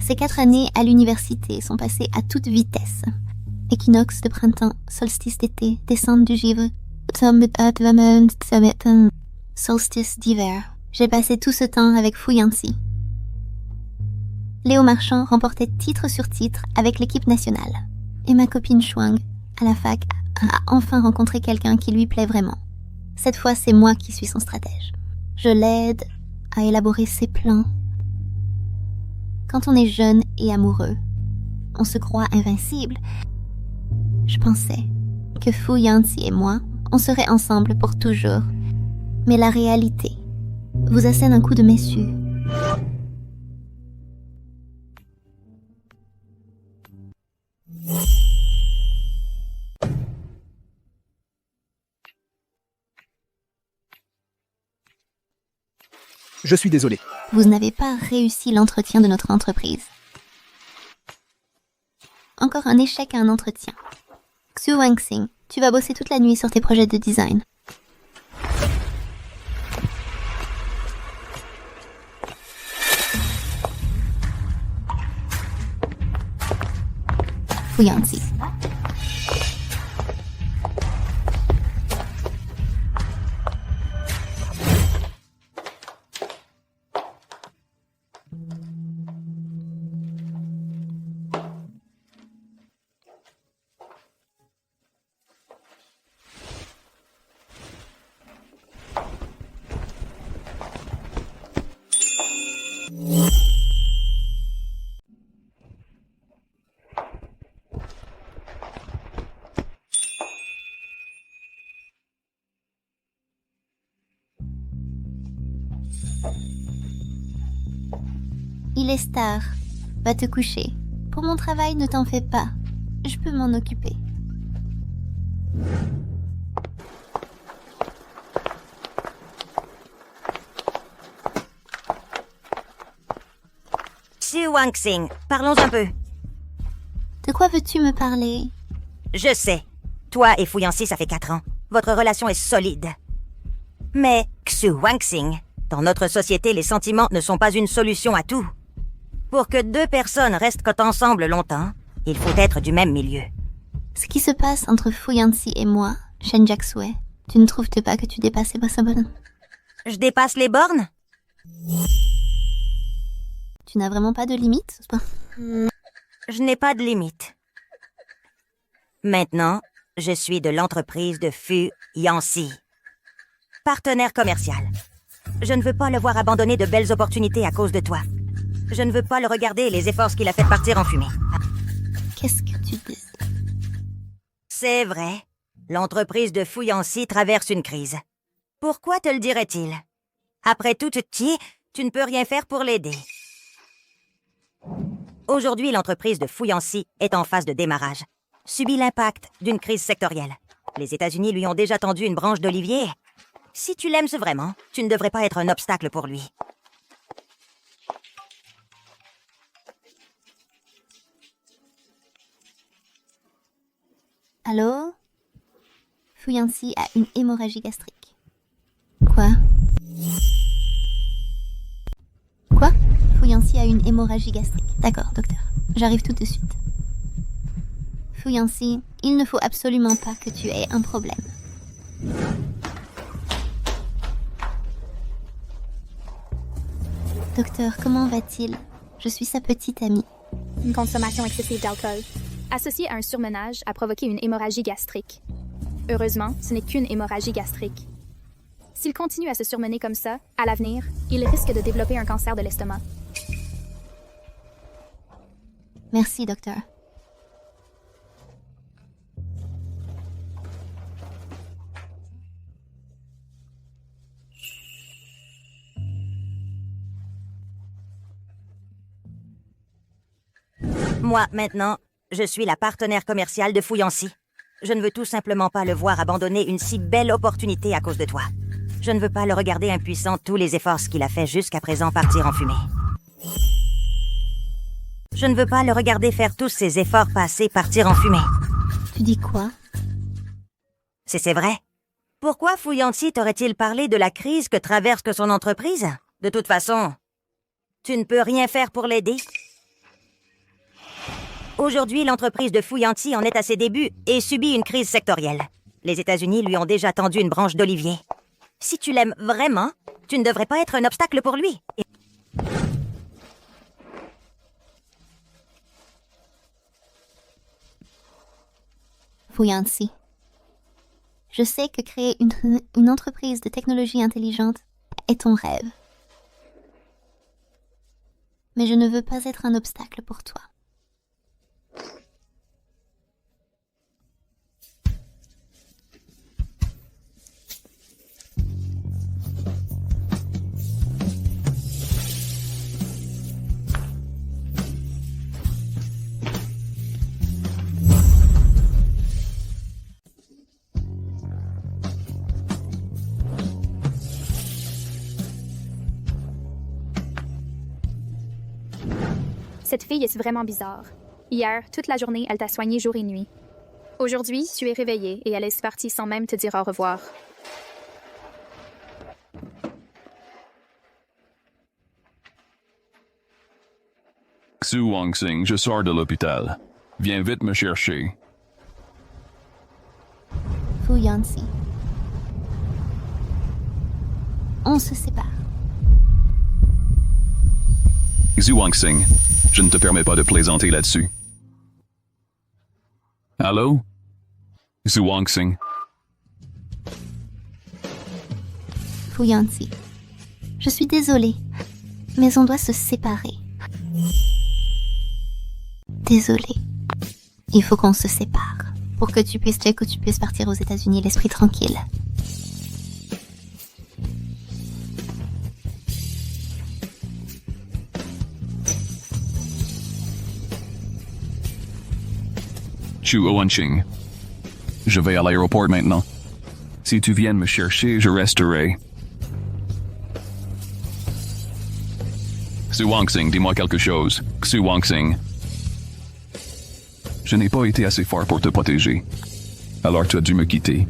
Ces 4 années à l'université sont passées à toute vitesse. Équinoxe de printemps, solstice d'été, descente du givre, solstice d'hiver. J'ai passé tout ce temps avec Fu Yanxi. Léo Marchand remportait titre sur titre avec l'équipe nationale. Et ma copine Shuang, à la fac, a enfin rencontré quelqu'un qui lui plaît vraiment. Cette fois, c'est moi qui suis son stratège. Je l'aide à élaborer ses plans. Quand on est jeune et amoureux, on se croit invincible. Je pensais que Fu Yanxi et moi, on serait ensemble pour toujours. Mais la réalité vous assène un coup de massue. Je suis désolé. Vous n'avez pas réussi l'entretien de notre entreprise. Encore un échec à un entretien. Xu Wangxing, tu vas bosser toute la nuit sur tes projets de design. Fu Yanxi. Il est tard. Va te coucher. Pour mon travail, ne t'en fais pas. Je peux m'en occuper. Xu Wangxing, parlons un peu. De quoi veux-tu me parler? Je sais. Toi et Fu Yanxi, ça fait 4 ans. Votre relation est solide. Mais, Xu Wangxing, dans notre société, les sentiments ne sont pas une solution à tout. Pour que 2 personnes restent ensemble longtemps, il faut être du même milieu. Ce qui se passe entre Fu Yanxi et moi, Shen Jiaxue, tu ne trouves pas que tu dépasses les bornes? Je dépasse les bornes? Tu n'as vraiment pas de limite? Je n'ai pas de limite. Maintenant, je suis de l'entreprise de Fu Yanxi. Partenaire commercial. Je ne veux pas le voir abandonner de belles opportunités à cause de toi. Je ne veux pas le regarder et les efforts qu'il a fait partir en fumée. Qu'est-ce que tu dis? C'est vrai. L'entreprise de Fu Yanxi traverse une crise. Pourquoi te le dirait-il? Après tout, tu ne peux rien faire pour l'aider. Aujourd'hui, l'entreprise de Fu Yanxi est en phase de démarrage. Subit l'impact d'une crise sectorielle. Les États-Unis lui ont déjà tendu une branche d'olivier. Si tu l'aimes vraiment, tu ne devrais pas être un obstacle pour lui. Allô? Fu Yanxi a une hémorragie gastrique. Quoi? Quoi? Fu Yanxi a une hémorragie gastrique. D'accord, docteur. J'arrive tout de suite. Fu Yanxi, il ne faut absolument pas que tu aies un problème. Docteur, comment va-t-il? Je suis sa petite amie. Une consommation excessive d'alcool, associée à un surmenage, a provoqué une hémorragie gastrique. Heureusement, ce n'est qu'une hémorragie gastrique. S'il continue à se surmener comme ça, à l'avenir, il risque de développer un cancer de l'estomac. Merci, docteur. Moi, maintenant, je suis la partenaire commerciale de Fu Yanxi. Je ne veux tout simplement pas le voir abandonner une si belle opportunité à cause de toi. Je ne veux pas le regarder impuissant tous les efforts qu'il a fait jusqu'à présent partir en fumée. Je ne veux pas le regarder faire tous ses efforts passés partir en fumée. Tu dis quoi? C'est vrai. Pourquoi Fu Yanxi t'aurait-il parlé de la crise que traverse son entreprise? De toute façon, tu ne peux rien faire pour l'aider. Aujourd'hui, l'entreprise de Fu Yanxi en est à ses débuts et subit une crise sectorielle. Les États-Unis lui ont déjà tendu une branche d'olivier. Si tu l'aimes vraiment, tu ne devrais pas être un obstacle pour lui. Fu Yanxi, je sais que créer une entreprise de technologie intelligente est ton rêve. Mais je ne veux pas être un obstacle pour toi. Cette fille est vraiment bizarre. Hier, toute la journée, elle t'a soigné jour et nuit. Aujourd'hui, tu es réveillée et elle est partie sans même te dire au revoir. Xu Wangxing, je sors de l'hôpital. Viens vite me chercher. Fu Yanxi. On se sépare. Xu Wangxing, je ne te permets pas de plaisanter là-dessus. Allô? Xu Wangxing. Fu Yanxi. Je suis désolée, mais on doit se séparer. Désolée. Il faut qu'on se sépare pour que tu puisses partir aux États-Unis l'esprit tranquille. Chu Owenching. Je vais à l'aéroport maintenant. Si tu viens me chercher, je resterai. Xu Wangxing, dis-moi quelque chose. Xu Wangxing. Je n'ai pas été assez fort pour te protéger. Alors tu as dû me quitter.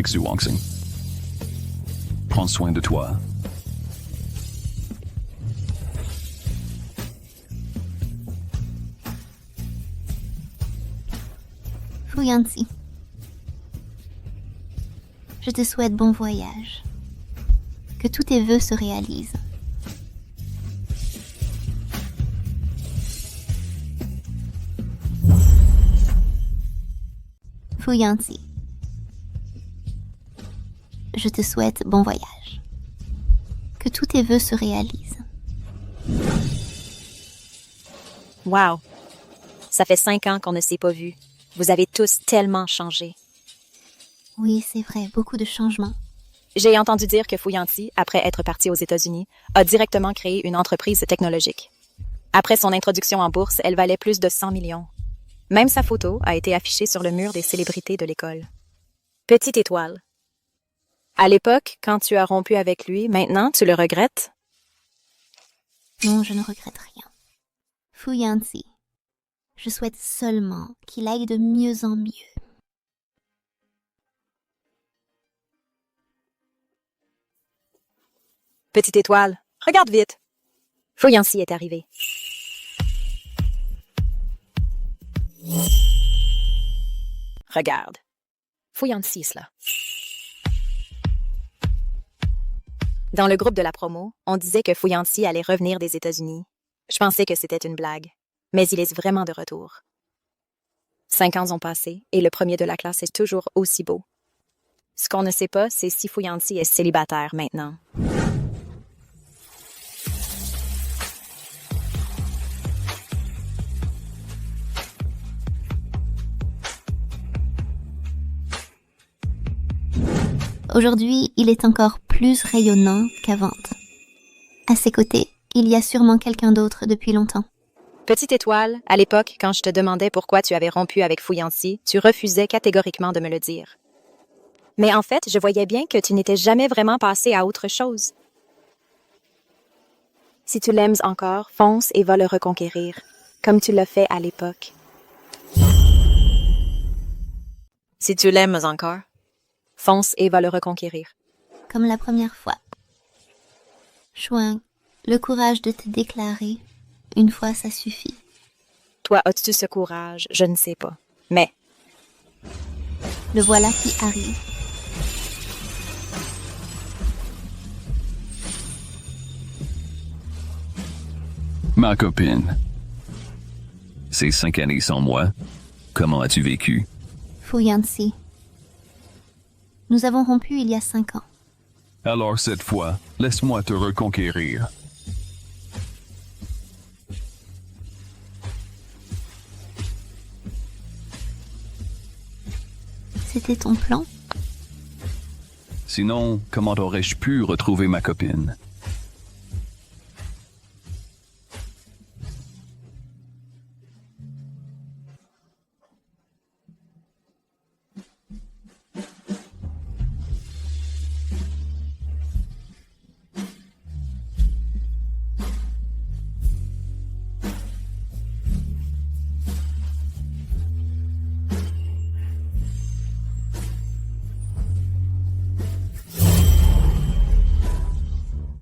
Xu Wangxing. Prends soin de toi. Fu Yanzi. Je te souhaite bon voyage. Que tous tes vœux se réalisent. Fu Yanzi. Je te souhaite bon voyage. Que tous tes vœux se réalisent. Wow! Ça fait 5 ans qu'on ne s'est pas vus. Vous avez tous tellement changé. Oui, c'est vrai, beaucoup de changements. J'ai entendu dire que Fu Yanzi, après être partie aux États-Unis, a directement créé une entreprise technologique. Après son introduction en bourse, elle valait plus de 100 millions. Même sa photo a été affichée sur le mur des célébrités de l'école. Petite étoile. À l'époque, quand tu as rompu avec lui, maintenant, tu le regrettes? Non, je ne regrette rien. Fu Yanzi. Je souhaite seulement qu'il aille de mieux en mieux. Petite étoile, regarde vite. Fu Yanzi est arrivé. Regarde. Fu Yanzi, cela. Dans le groupe de la promo, on disait que Fu Yanzi allait revenir des États-Unis. Je pensais que c'était une blague, mais il est vraiment de retour. 5 ans ont passé et le premier de la classe est toujours aussi beau. Ce qu'on ne sait pas, c'est si Fu Yanzi est célibataire maintenant. Aujourd'hui, il est encore plus rayonnant qu'avant. À ses côtés, il y a sûrement quelqu'un d'autre depuis longtemps. Petite étoile, à l'époque, quand je te demandais pourquoi tu avais rompu avec Fu Yanzi, tu refusais catégoriquement de me le dire. Mais en fait, je voyais bien que tu n'étais jamais vraiment passé à autre chose. Si tu l'aimes encore, fonce et va le reconquérir, comme tu l'as fait à l'époque. Si tu l'aimes encore, fonce et va le reconquérir. Comme la première fois. Chuang, le courage de te déclarer, une fois ça suffit. Toi, as-tu ce courage? Je ne sais pas. Mais... le voilà qui arrive. Ma copine. Ces 5 années sans moi, comment as-tu vécu? Fu Yanzi. Nous avons rompu il y a 5 ans. Alors cette fois, laisse-moi te reconquérir. C'était ton plan? Sinon, comment aurais-je pu retrouver ma copine?